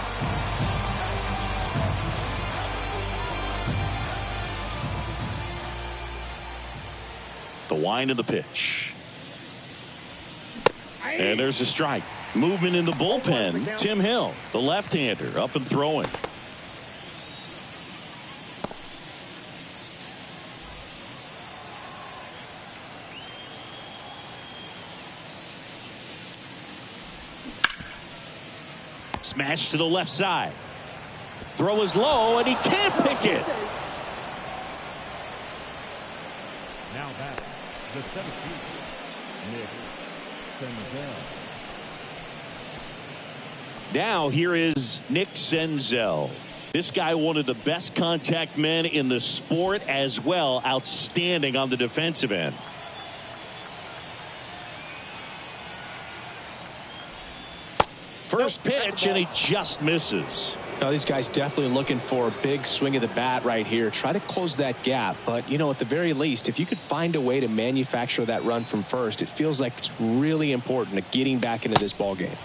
The wind of the pitch. And there's a strike. Movement in the bullpen. Tim Hill, the left-hander, up and throwing. Smash to the left side. Throw is low, and he can't pick it.
Now back, the 7th, Nick Senzel.
Now here is Nick Senzel. This guy, one of the best contact men in the sport as well. Outstanding on the defensive end. First pitch, and he just misses.
Now, these guys definitely looking for a big swing of the bat right here. Try to close that gap. But, you know, at the very least, if you could find a way to manufacture that run from first, it feels like it's really important to getting back into this ballgame.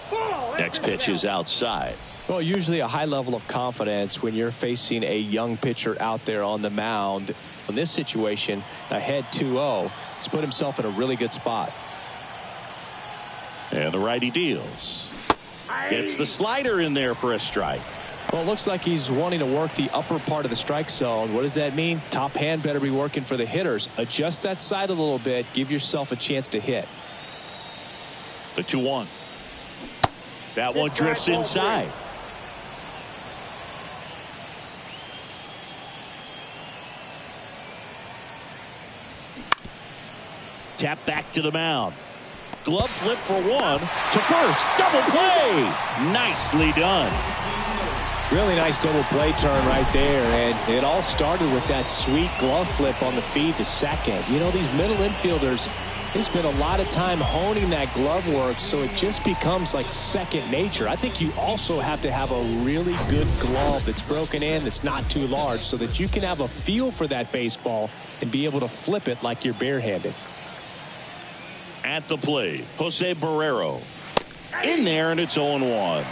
Next pitch is outside.
Well, usually a high level of confidence when you're facing a young pitcher out there on the mound. In this situation, ahead 2-0, he's put himself in a really good spot.
And the righty deals. Gets the slider in there for a strike.
Well, it looks like he's wanting to work the upper part of the strike zone. What does that mean? Top hand better be working for the hitters. Adjust that side a little bit. Give yourself a chance to hit.
The 2-1. That one drifts inside. Tap back to the mound. Glove flip for 1 to first. Double play. Nicely done.
Really nice double play turn right there. And it all started with that sweet glove flip on the feed to second. You know, these middle infielders, they spend a lot of time honing that glove work, so it just becomes like second nature. I think you also have to have a really good glove that's broken in, that's not too large, so that you can have a feel for that baseball and be able to flip it like you're barehanded.
At the plate, Jose Barrero. In there, and it's 0-1.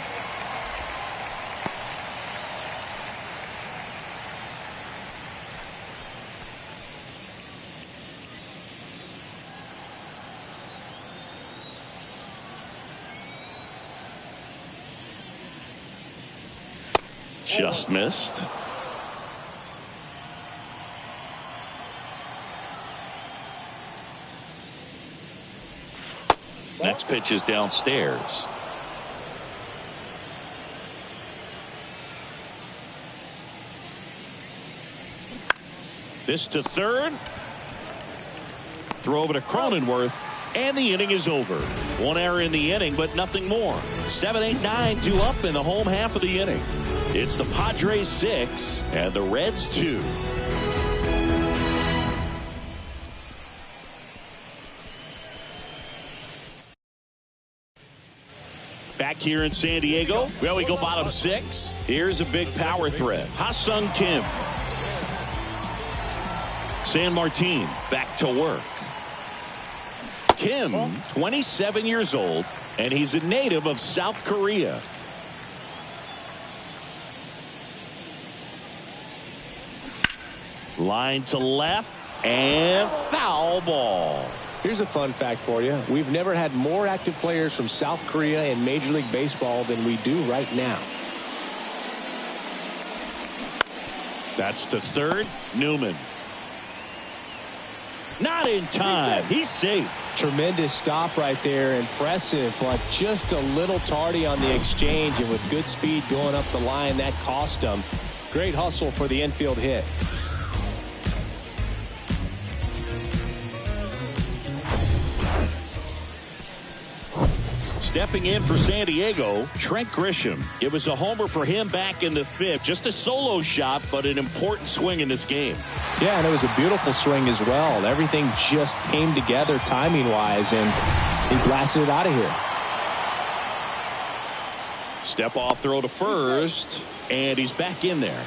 Just missed. Next pitch is downstairs. This to third. Throw over to Cronenworth. And the inning is over. One error in the inning, but nothing more. 7, 8, 9, 2 up in the home half of the inning. It's the Padres 6 and the Reds 2. Back here in San Diego, well, we go bottom 6. Here's a big power threat. Ha-Sung Kim. San Martin back to work. Kim, 27 years old, and he's a native of South Korea. Line to left, and foul ball.
Here's a fun fact for you. We've never had more active players from South Korea in Major League Baseball than we do right now.
That's to third. Newman. Not in time. He's safe.
Tremendous stop right there. Impressive, but just a little tardy on the exchange, and with good speed going up the line, that cost him. Great hustle for the infield hit.
Stepping in for San Diego, Trent Grisham. It was a homer for him back in the 5th. Just a solo shot, but an important swing in this game.
Yeah, and it was a beautiful swing as well. Everything just came together timing-wise, and he blasted it out of here.
Step off throw to first, and he's back in there.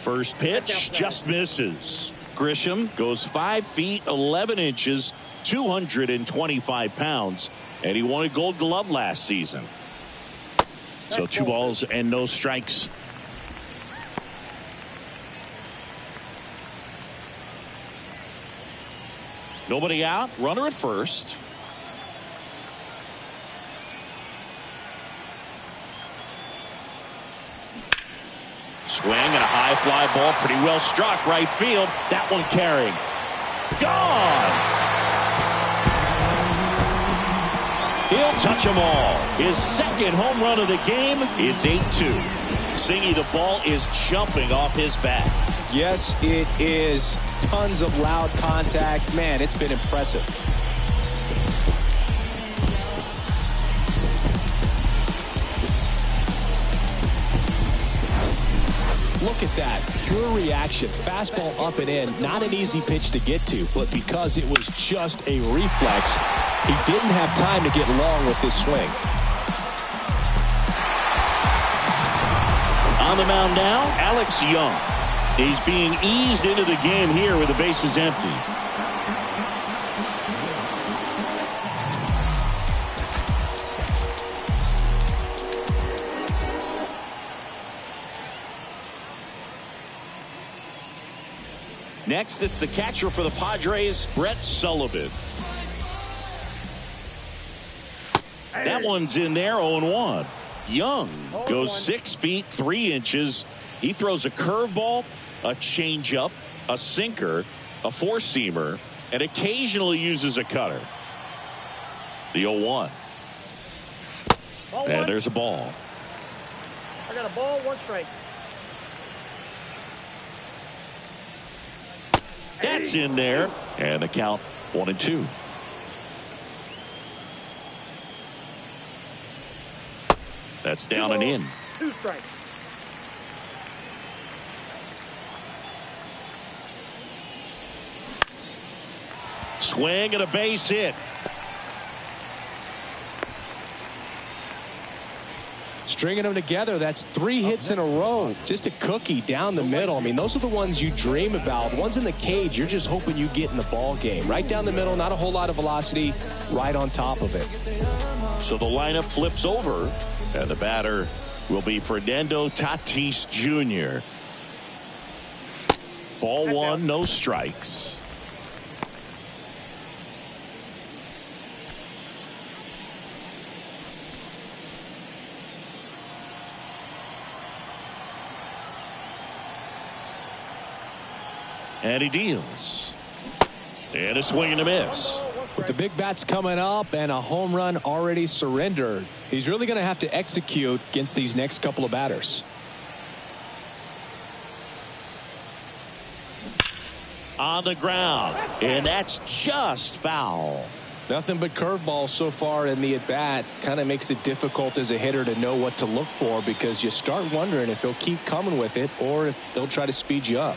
First pitch just misses. Grisham goes 5 feet 11 inches, 225 pounds, and he won a Gold Glove last season. So 2 balls and no strikes. Nobody out. Runner at first. Swing and a high fly ball, pretty well struck right field. That one carrying. Gone. He'll touch them all. His second home run of the game. It's 8-2. Singy, the ball is jumping off his bat.
Yes, it is. Tons of loud contact. Man, it's been impressive. Look at that. Pure reaction. Fastball up and in. Not an easy pitch to get to, but because it was just a reflex, he didn't have time to get long with this swing.
On the mound now, Alex Young. He's being eased into the game here with the bases empty. Next, it's the catcher for the Padres, Brett Sullivan. That one's in there, 0-1. Young goes 6 feet 3 inches. He throws a curveball, a changeup, a sinker, a four-seamer, and occasionally uses a cutter. The 0-1. And there's a ball.
I got a ball, 1 strike.
That's in there, and the count 1-2. That's down and in.
2 strikes.
Swing and a base hit.
Stringing them together, that's 3 hits in a row. Just a cookie down the middle. I mean, those are the ones you dream about. The ones in the cage, you're just hoping you get in the ball game. Right down the middle, not a whole lot of velocity, right on top of it.
So the lineup flips over, and the batter will be Fernando Tatis Jr. Ball 1, no strikes. And he deals. And a swing and a miss.
With the big bats coming up and a home run already surrendered, he's really going to have to execute against these next couple of batters.
On the ground, and that's just foul.
Nothing but curveballs so far in the at-bat. Kind of makes it difficult as a hitter to know what to look for, because you start wondering if he'll keep coming with it or if they'll try to speed you up.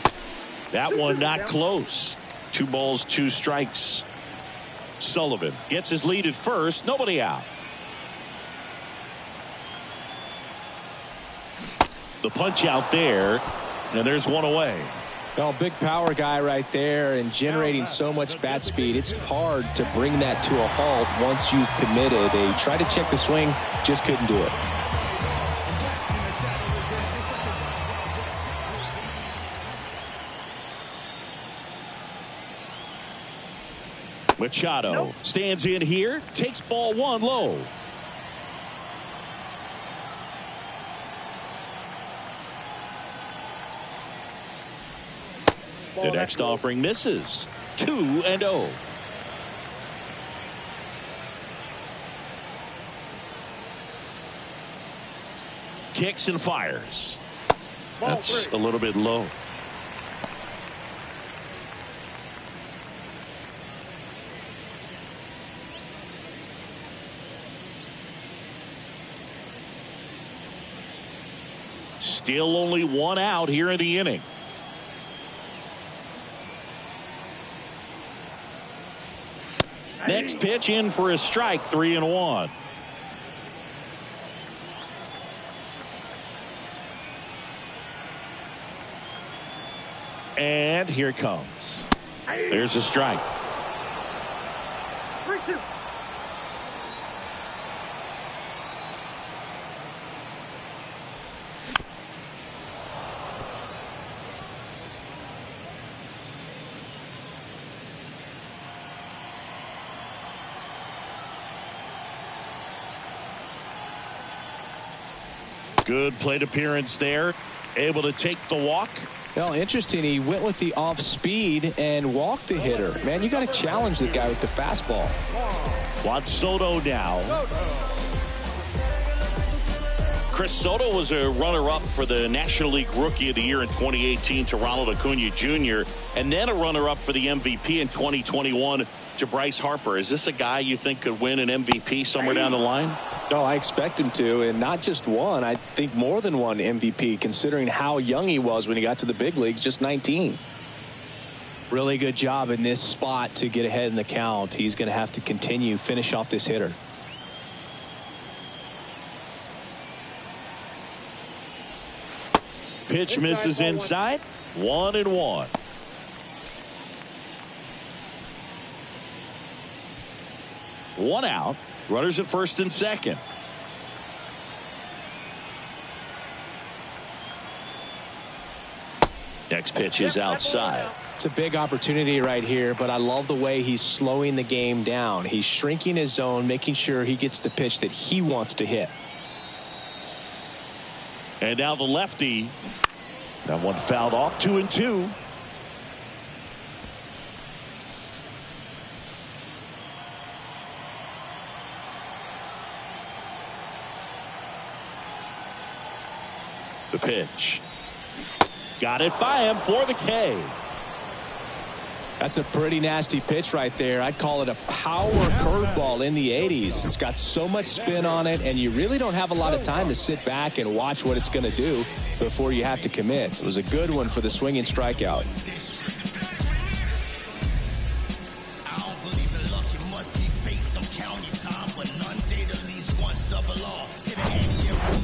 That one not close. 2 balls, 2 strikes. Sullivan gets his lead at first. Nobody out. The punch out there, and there's one away.
Well, big power guy right there and generating so much bat speed. It's hard to bring that to a halt once you've committed. They tried to check the swing, just couldn't do it.
Machado stands in here, takes ball 1 low. The next offering misses. 2-0. Kicks and fires. That's a little bit low. Still only 1 out here in the inning. Next pitch in for a strike, 3-1. And here it comes. There's a strike.
3-2.
Good plate appearance there. Able to take the walk.
Well, interesting. He went with the off speed and walked the hitter. Man, you got to challenge the guy with the fastball.
Juan Soto now. Chris Soto was a runner-up for the National League Rookie of the Year in 2018 to Ronald Acuna Jr. and then a runner-up for the MVP in 2021 to Bryce Harper. Is this a guy you think could win an MVP somewhere down the line?
No, I expect him to, and not just one. I think more than one MVP, considering how young he was when he got to the big leagues, just 19. Really good job in this spot to get ahead in the count. He's going to have to continue, finish off this hitter.
Pitch misses inside. 1-1. One out. Runners at first and second. Next pitch is outside.
It's a big opportunity right here, but I love the way he's slowing the game down. He's shrinking his zone, making sure he gets the pitch that he wants to hit.
And now the lefty. That one fouled off. 2-2. The pitch. Got it by him for the K.
That's a pretty nasty pitch right there. I'd call it a power curveball in the 80s. It's got so much spin on it, and you really don't have a lot of time to sit back and watch what it's going to do before you have to commit. It was a good one for the swinging strikeout.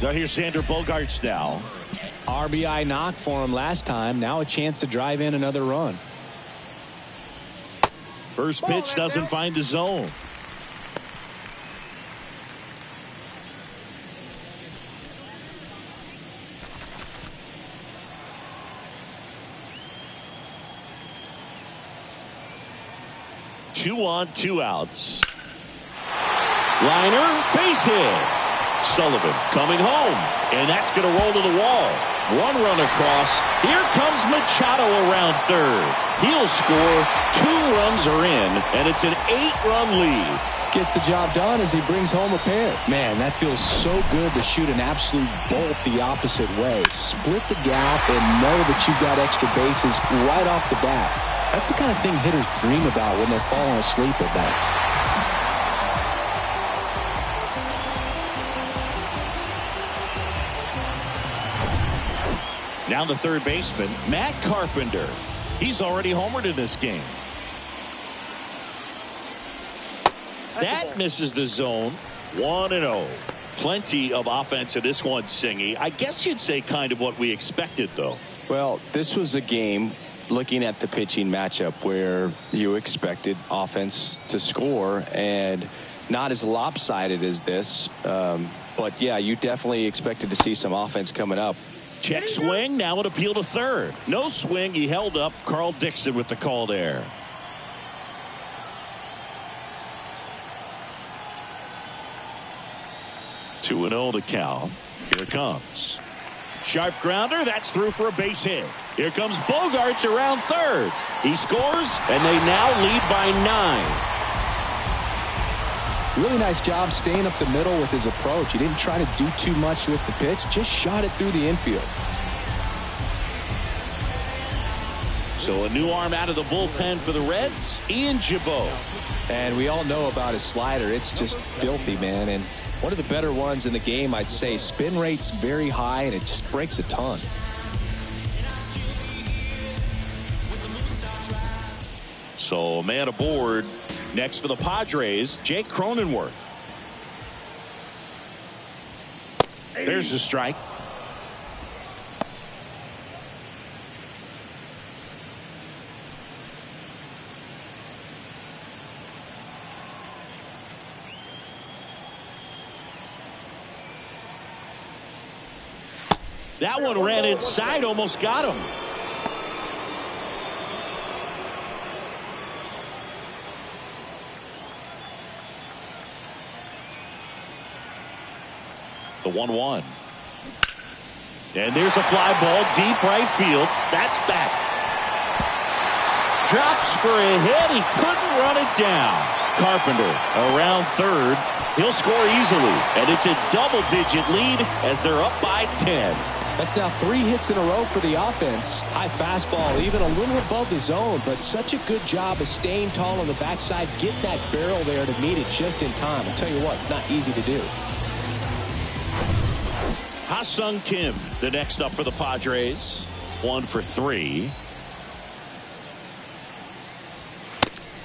Now here's Xander Bogaerts now.
RBI knock for him last time. Now a chance to drive in another run.
First pitch doesn't find the zone. Two on, 2 outs. Liner, base hit. Sullivan coming home, and that's going to roll to the wall. One run across. Here comes Machado around third. He'll score. 2 runs are in, and it's an 8-run lead.
Gets the job done as he brings home a pair. Man, that feels so good to shoot an absolute bolt the opposite way. Split the gap and know that you've got extra bases right off the bat. That's the kind of thing hitters dream about when they're falling asleep at night.
Now the third baseman, Matt Carpenter. He's already homered in this game. That misses the zone. 1-0. Plenty of offense in this one, Singy. I guess you'd say kind of what we expected, though.
Well, this was a game, looking at the pitching matchup, where you expected offense to score, and not as lopsided as this. But, yeah, you definitely expected to see some offense coming up.
Check swing, now an appeal to third. No swing, he held up. Carl Dixon with the call there. Two and 0 to count. Here it comes. Sharp grounder, that's through for a base hit. Here comes Bogarts around third. He scores, and they now lead by 9.
Really nice job staying up the middle with his approach. He didn't try to do too much with the pitch, just shot it through the infield.
So a new arm out of the bullpen for the Reds, Ian Gibaut.
And we all know about his slider. It's just filthy, man. And one of the better ones in the game, I'd say. Spin rate's very high, and it just breaks a ton.
So a man aboard. Next for the Padres, Jake Cronenworth. There's the strike. That one ran inside, almost got him. The 1-1. And there's a fly ball deep right field. That's back. Drops for a hit. He couldn't run it down. Carpenter around third. He'll score easily. And it's a double-digit lead as they're up by 10.
That's now 3 hits in a row for the offense. High fastball, even a little above the zone, but such a good job of staying tall on the backside, getting that barrel there to meet it just in time. I'll tell you what, it's not easy to do.
Ha-Sung Kim, the next up for the Padres. 1 for 3.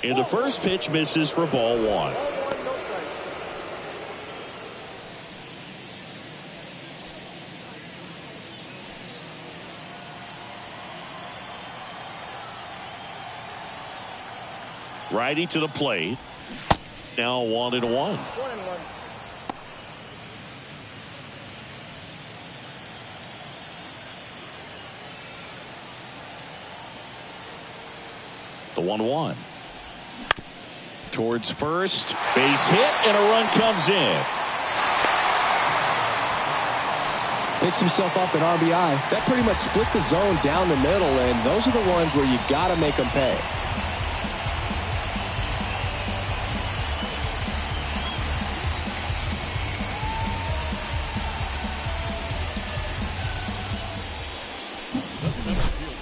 And the first pitch misses for ball 1. Righty to the plate. Now 1-1. The 1-1. Towards first. Base hit, and a run comes in.
Picks himself up an RBI. That pretty much split the zone down the middle, and those are the ones where you got to make them pay.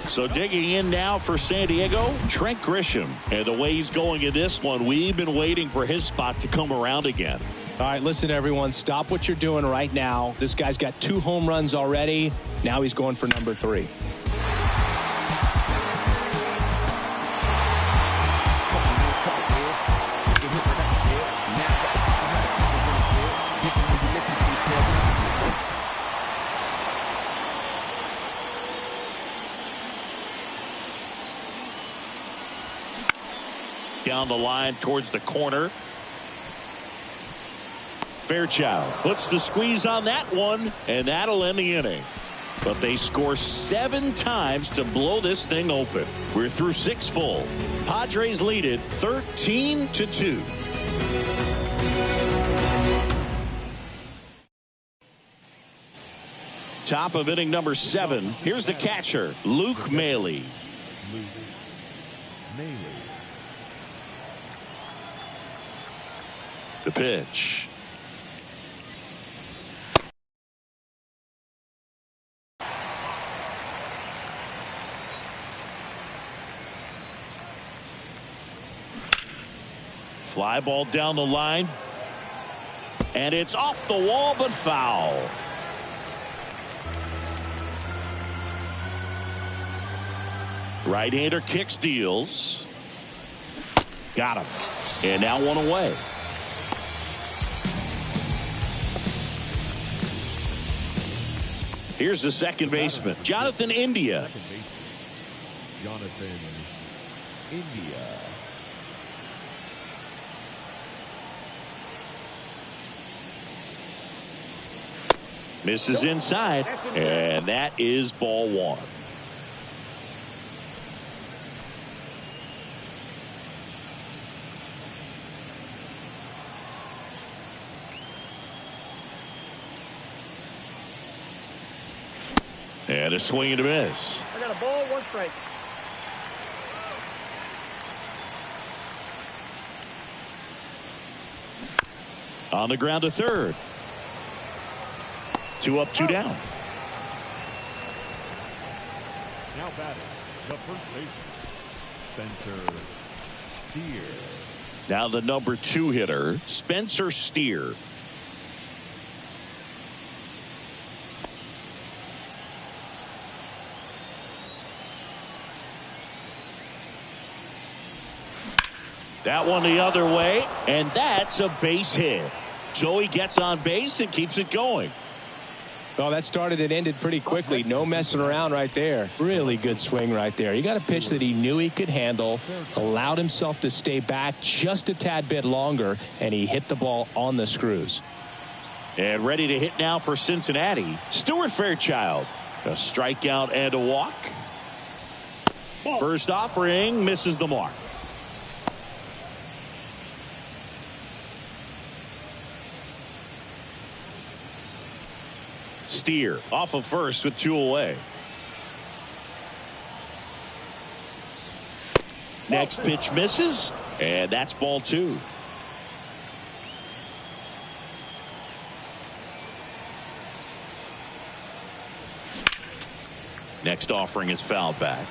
So digging in now for San Diego, Trent Grisham. And the way he's going in this one, we've been waiting for his spot to come around again.
All right, listen, everyone, stop what you're doing right now. This guy's got 2 home runs already. Now he's going for number 3.
Down the line towards the corner. Fairchild puts the squeeze on that one, and that'll end the inning. But they score 7 times to blow this thing open. We're through 6 full. Padres lead it 13-2. Top of inning number 7. Here's the catcher, Luke Maley. The pitch. Fly ball down the line. And it's off the wall, but foul. Right-hander kicks, deals. Got him. And now one away. Here's the second baseman, Jonathan India.
Jonathan India.
Misses inside, and that is ball 1. And a swing and a miss.
I got a ball, 1 strike.
On the ground to third. 2 up, 2 down.
Now batting, the first baseman, Spencer Steer.
Now the number 2 hitter, Spencer Steer. That one the other way, and that's a base hit. So he gets on base and keeps it going.
Well, that started and ended pretty quickly. No messing around right there. Really good swing right there. He got a pitch that he knew he could handle, allowed himself to stay back just a tad bit longer, and he hit the ball on the screws.
And ready to hit now for Cincinnati, Stuart Fairchild. A strikeout and a walk. First offering misses the mark. Steer off of first with 2 away. Next pitch misses, and that's ball 2. Next offering is fouled back.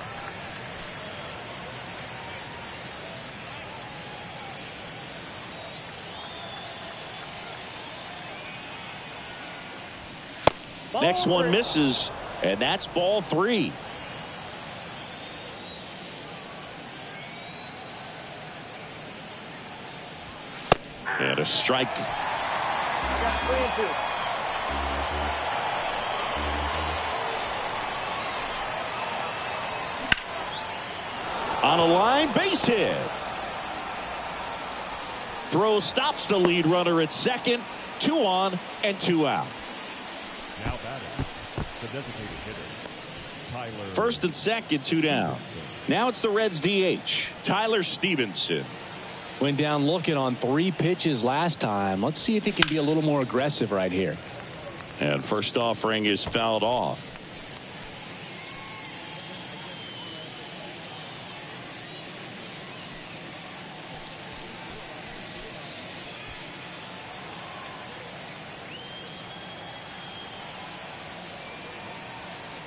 Next one misses, and that's ball 3. And a strike.
I got 3 and 2.
On a line, base hit. Throw stops the lead runner at second. 2 on and 2 out.
Now batting, the designated hitter, Tyler.
First and second, 2 down. Now it's the Reds DH, Tyler Stevenson.
Went down looking on 3 pitches last time. Let's see if he can be a little more aggressive right here.
And first offering is fouled off.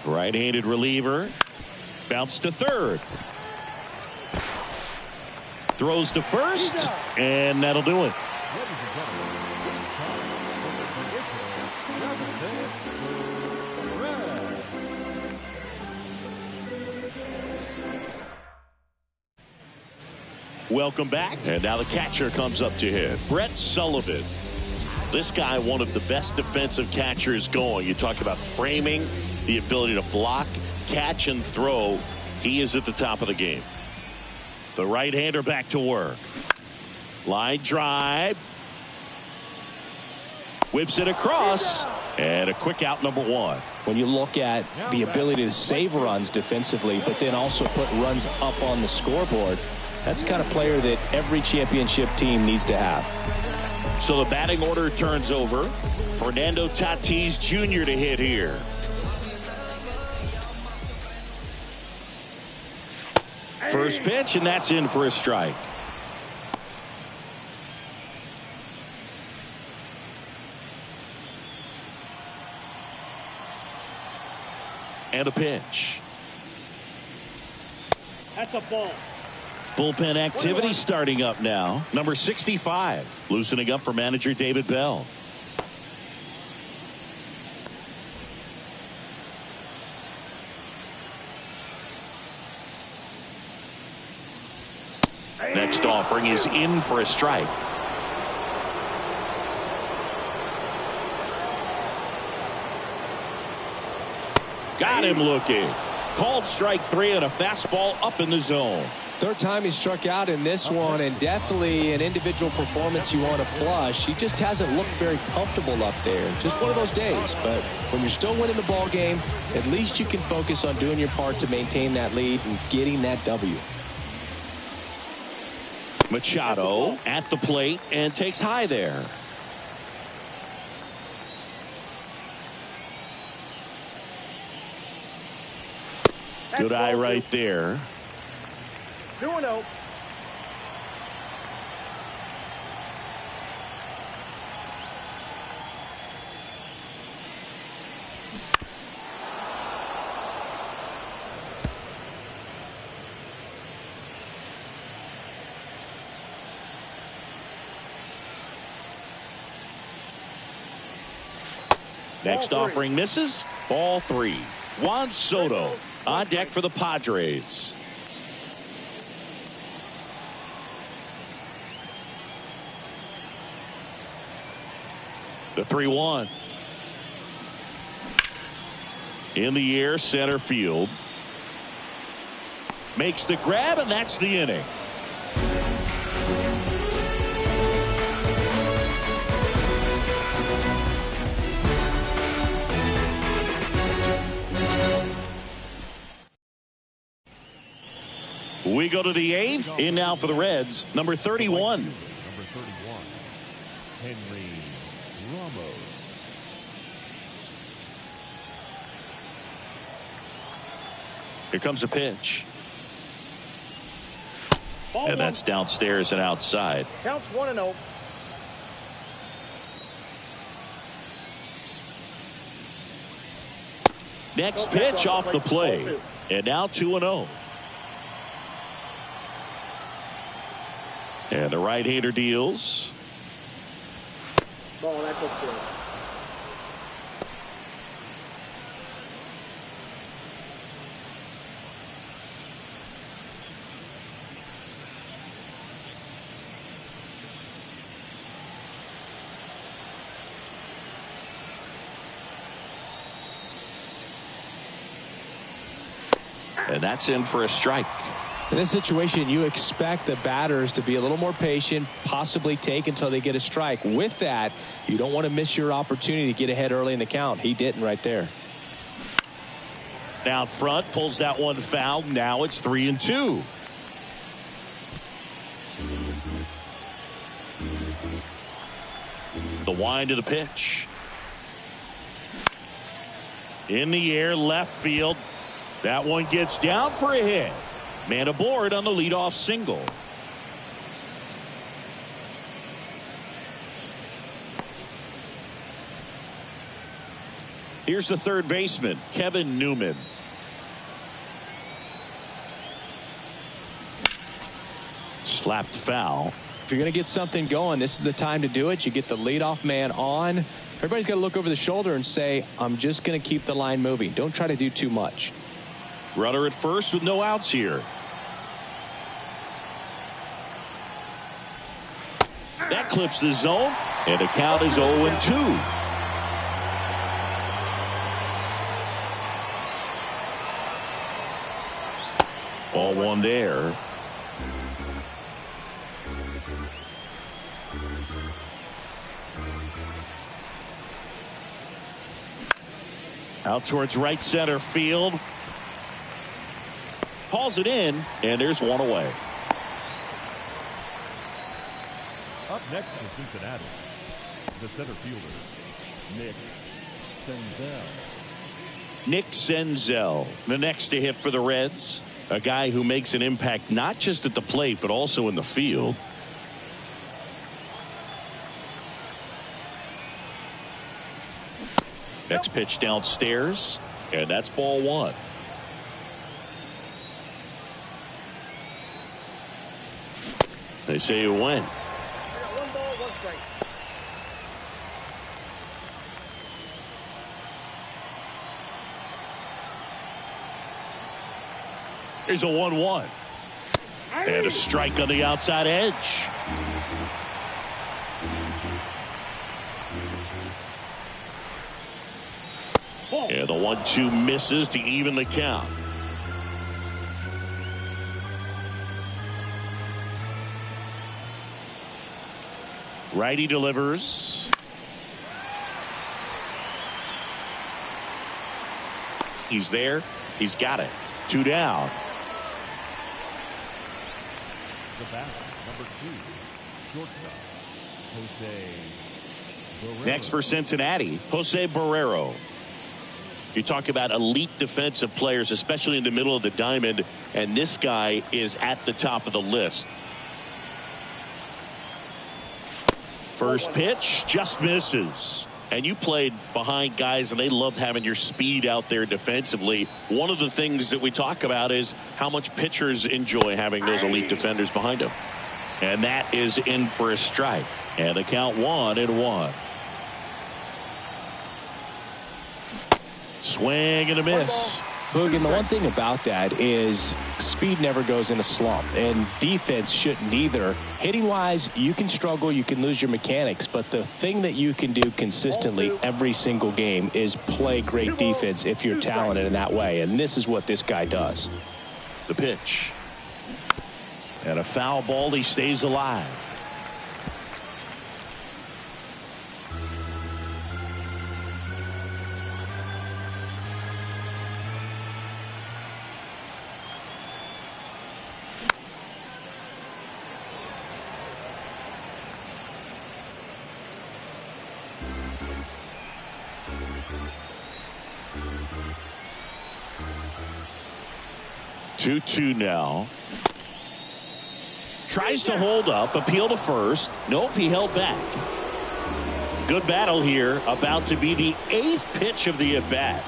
Right-handed reliever. Bounce to third. Throws to first. And that'll do it. Welcome back. And now the catcher comes up to hit. Brett Sullivan. This guy, one of the best defensive catchers going. You talk about framing, the ability to block, catch, and throw. He is at the top of the game. The right-hander back to work. Line drive. Whips it across. And a quick out, number 1.
When you look at the ability to save runs defensively, but then also put runs up on the scoreboard, that's the kind of player that every championship team needs to have.
So the batting order turns over. Fernando Tatis Jr. to hit here. first pitch, and that's in for a strike. And a pitch.
That's a ball.
Bullpen activity starting up now. Number 65 loosening up for manager David Bell. Next offering is in for a strike. Got him looking. Called strike 3 and a fastball up in the zone.
Third time he struck out in this one, and definitely an individual performance you want to flush. He just hasn't looked very comfortable up there. Just one of those days. But when you're still winning the ball game, at least you can focus on doing your part to maintain that lead and getting that W.
Machado at the plate and takes high there. Good eye right there.
2-0.
Next offering misses. Ball 3. Juan Soto on deck for the Padres. The 3-1. In the air, center field. Makes the grab, and that's the inning. We go to the 8th. In now for the Reds, number 31.
Number 31, Henry Ramos.
Here comes a pitch.
Ball
And that's downstairs and outside.
Counts 1-0.
Next pitch off the plate. And now 2-0. And the right-hander deals.
Ball, that's okay.
And that's in for a strike.
In this situation, you expect the batters to be a little more patient, possibly take until they get a strike. With that, you don't want to miss your opportunity to get ahead early in the count. He didn't right there.
Out front, pulls that one foul. Now it's 3-2. The wind of the pitch. In the air, left field. That one gets down for a hit. Man aboard on the leadoff single. Here's the third baseman, Kevin Newman. Slapped foul.
If you're going to get something going, this is the time to do it. You get the leadoff man on. Everybody's got to look over the shoulder and say, I'm just going to keep the line moving. Don't try to do too much.
Runner at first with no outs here. That clips the zone, and the count is 0-2. All one there. Out towards right center field. Hauls it in, and there's one away.
Up next for Cincinnati, the center fielder, Nick Senzel.
Nick Senzel, the next to hit for the Reds. A guy who makes an impact not just at the plate, but also in the field. Next pitch downstairs, and that's ball one. They say you win.
One ball, one strike.
Here's a 1-1. And a strike on the outside edge. And the 1-2 misses to even the count. Righty delivers. He's there. He's got it. 2 down.
The batter, number 2, shortstop, Jose Barrero.
Next for Cincinnati, Jose Barrero. You talk about elite defensive players, especially in the middle of the diamond, and this guy is at the top of the list. First pitch just misses. And you played behind guys, and they loved having your speed out there defensively. One of the things that we talk about is how much pitchers enjoy having those elite defenders behind them. And that is in for a strike. And the count 1-1. Swing and a miss.
Boog, and the one thing about that is speed never goes in a slump, and defense shouldn't either. Hitting wise, you can struggle, you can lose your mechanics, but the thing that you can do consistently every single game is play great defense if you're talented in that way, and this is what this guy does.
The pitch. And a foul ball. He stays alive. Two now. Tries to hold up, appeal to first. Nope, he held back. Good battle here. About to be the 8th pitch of the at-bat.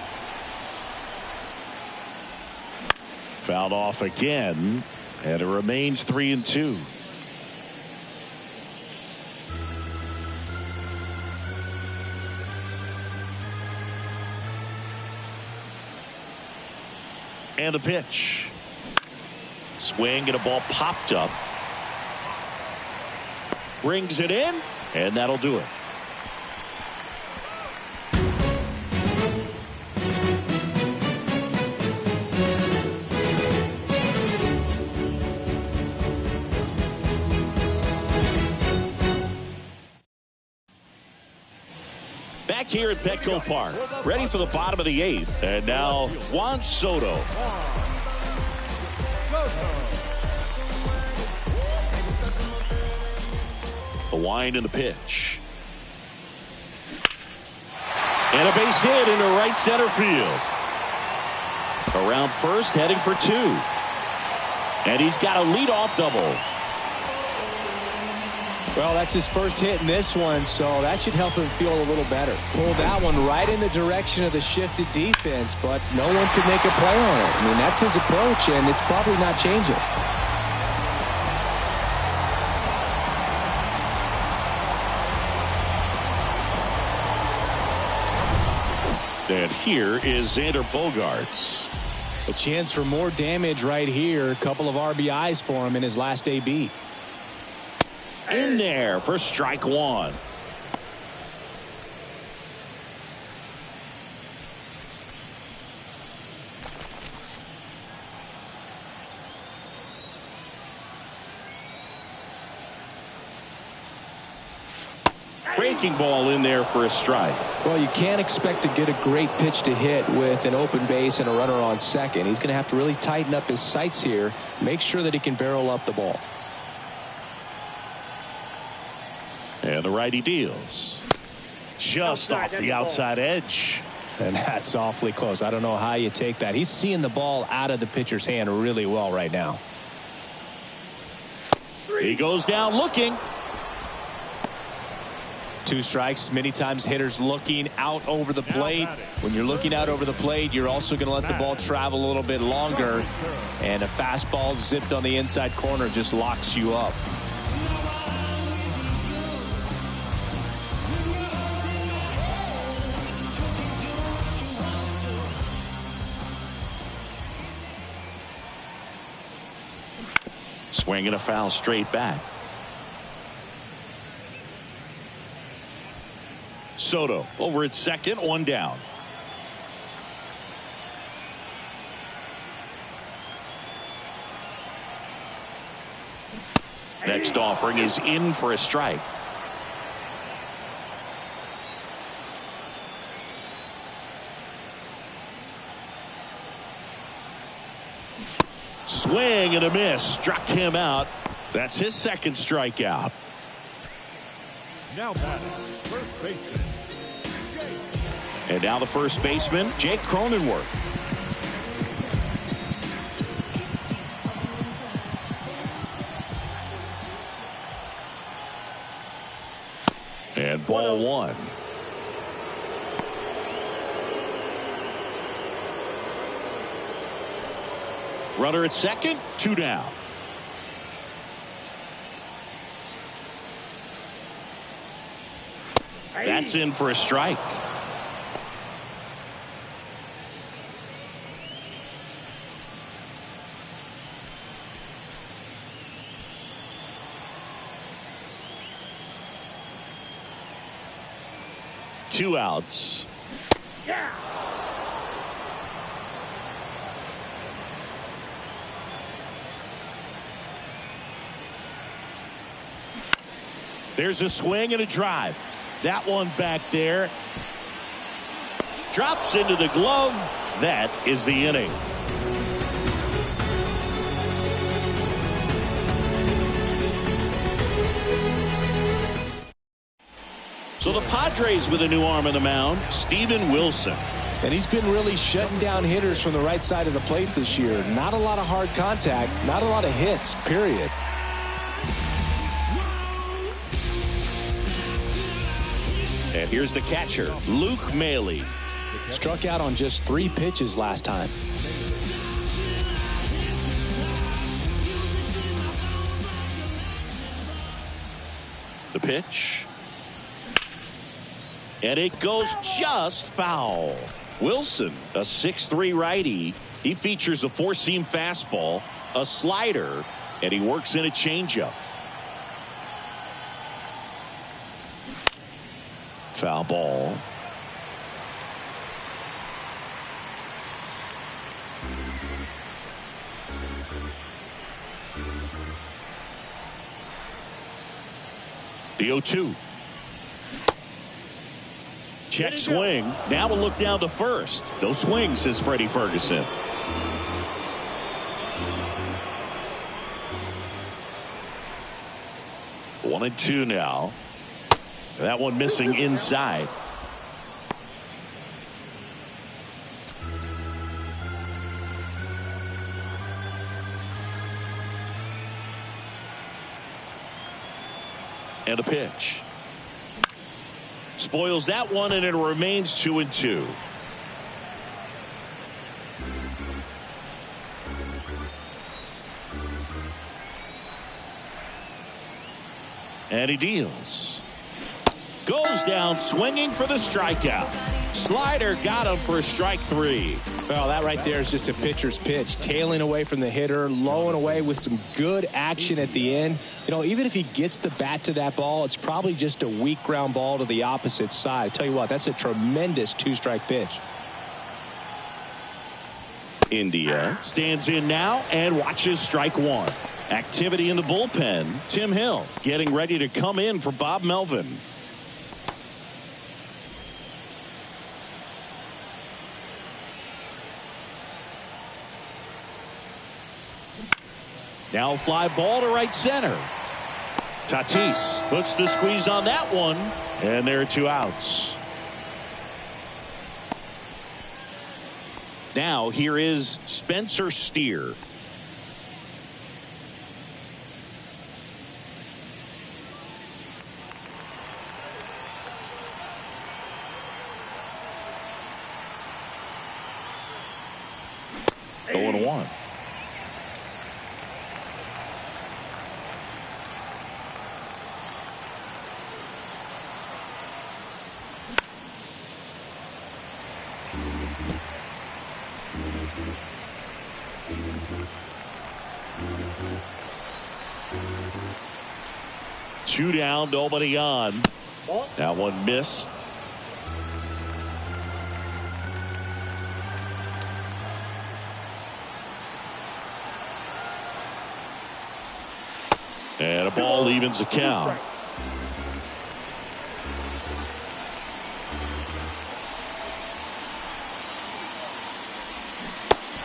Fouled off again, and it remains 3-2. And the pitch. Swing and a ball popped up. Brings it in, and that'll do it. Back here at Petco Park, ready for the bottom of the 8th, and now Juan Soto. The wind and the pitch. And a base hit into right center field. Around first, heading for 2. And he's got a leadoff double.
Well, that's his first hit in this one, so that should help him feel a little better. Pulled that one right in the direction of the shifted defense, but no one could make a play on it. I mean, that's his approach, and it's probably not changing.
And here is Xander Bogaerts.
A chance for more damage right here. A couple of RBIs for him in his last AB.
In there for strike 1. Breaking ball in there for a strike.
Well, you can't expect to get a great pitch to hit with an open base and a runner on second. He's going to have to really tighten up his sights here. Make sure that he can barrel up the ball.
And the righty deals. Just off the outside edge.
And that's awfully close. I don't know how you take that. He's seeing the ball out of the pitcher's hand really well right now.
He goes down looking.
2 strikes. Many times hitters looking out over the plate. When you're looking out over the plate, you're also going to let the ball travel a little bit longer. And a fastball zipped on the inside corner just locks you up.
Swinging a foul straight back. Soto over at second, 1 down. Next offering is in for a strike. Swing and a miss. Struck him out. That's his second strikeout.
Now batting, first baseman.
And now the first baseman, Jake Cronenworth. And ball 1. Runner at second, 2 down. That's in for a strike. Two outs.
Yeah.
There's a swing and a drive. That one back there. Drops into the glove. That is the inning. So the Padres with a new arm on the mound, Steven Wilson.
And he's been really shutting down hitters from the right side of the plate this year. Not a lot of hard contact, not a lot of hits, period.
And here's the catcher, Luke Maile.
Struck out on just 3 pitches last time.
The pitch. And it goes just foul. Wilson, a 6'3" righty. He features a 4-seam fastball, a slider, and he works in a changeup. Foul ball. The 0-2. Check swing. Now we'll look down to first. No swing, says Freddie Ferguson. One and two now. That one missing inside. And a pitch. Spoils that one, and it remains 2-2. And he deals. Goes down swinging for the strikeout. Slider got him for strike 3.
Well, that right there is just a pitcher's pitch. Tailing away from the hitter, low and away with some good action at the end. You know, even if he gets the bat to that ball, it's probably just a weak ground ball to the opposite side. I tell you what, that's a tremendous 2-strike pitch.
India stands in now and watches strike 1. Activity in the bullpen. Tim Hill getting ready to come in for Bob Melvin. Now fly ball to right center. Tatis puts the squeeze on that one, and there are 2 outs. Now here is Spencer Steer. Hey. 0-1. Two down, nobody on. That one missed. And a ball evens the count.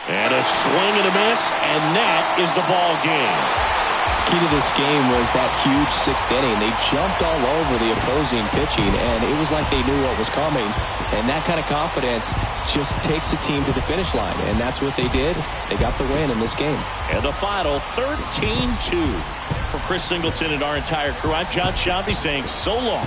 And a swing and a miss, and that is the ball game.
Key to this game was that huge sixth inning. They jumped all over the opposing pitching, and it was like they knew what was coming. And that kind of confidence just takes a team to the finish line, and that's what they did. They got the win in this game.
And the final 13-2. For Chris Singleton and our entire crew, I'm John Shabby saying so long.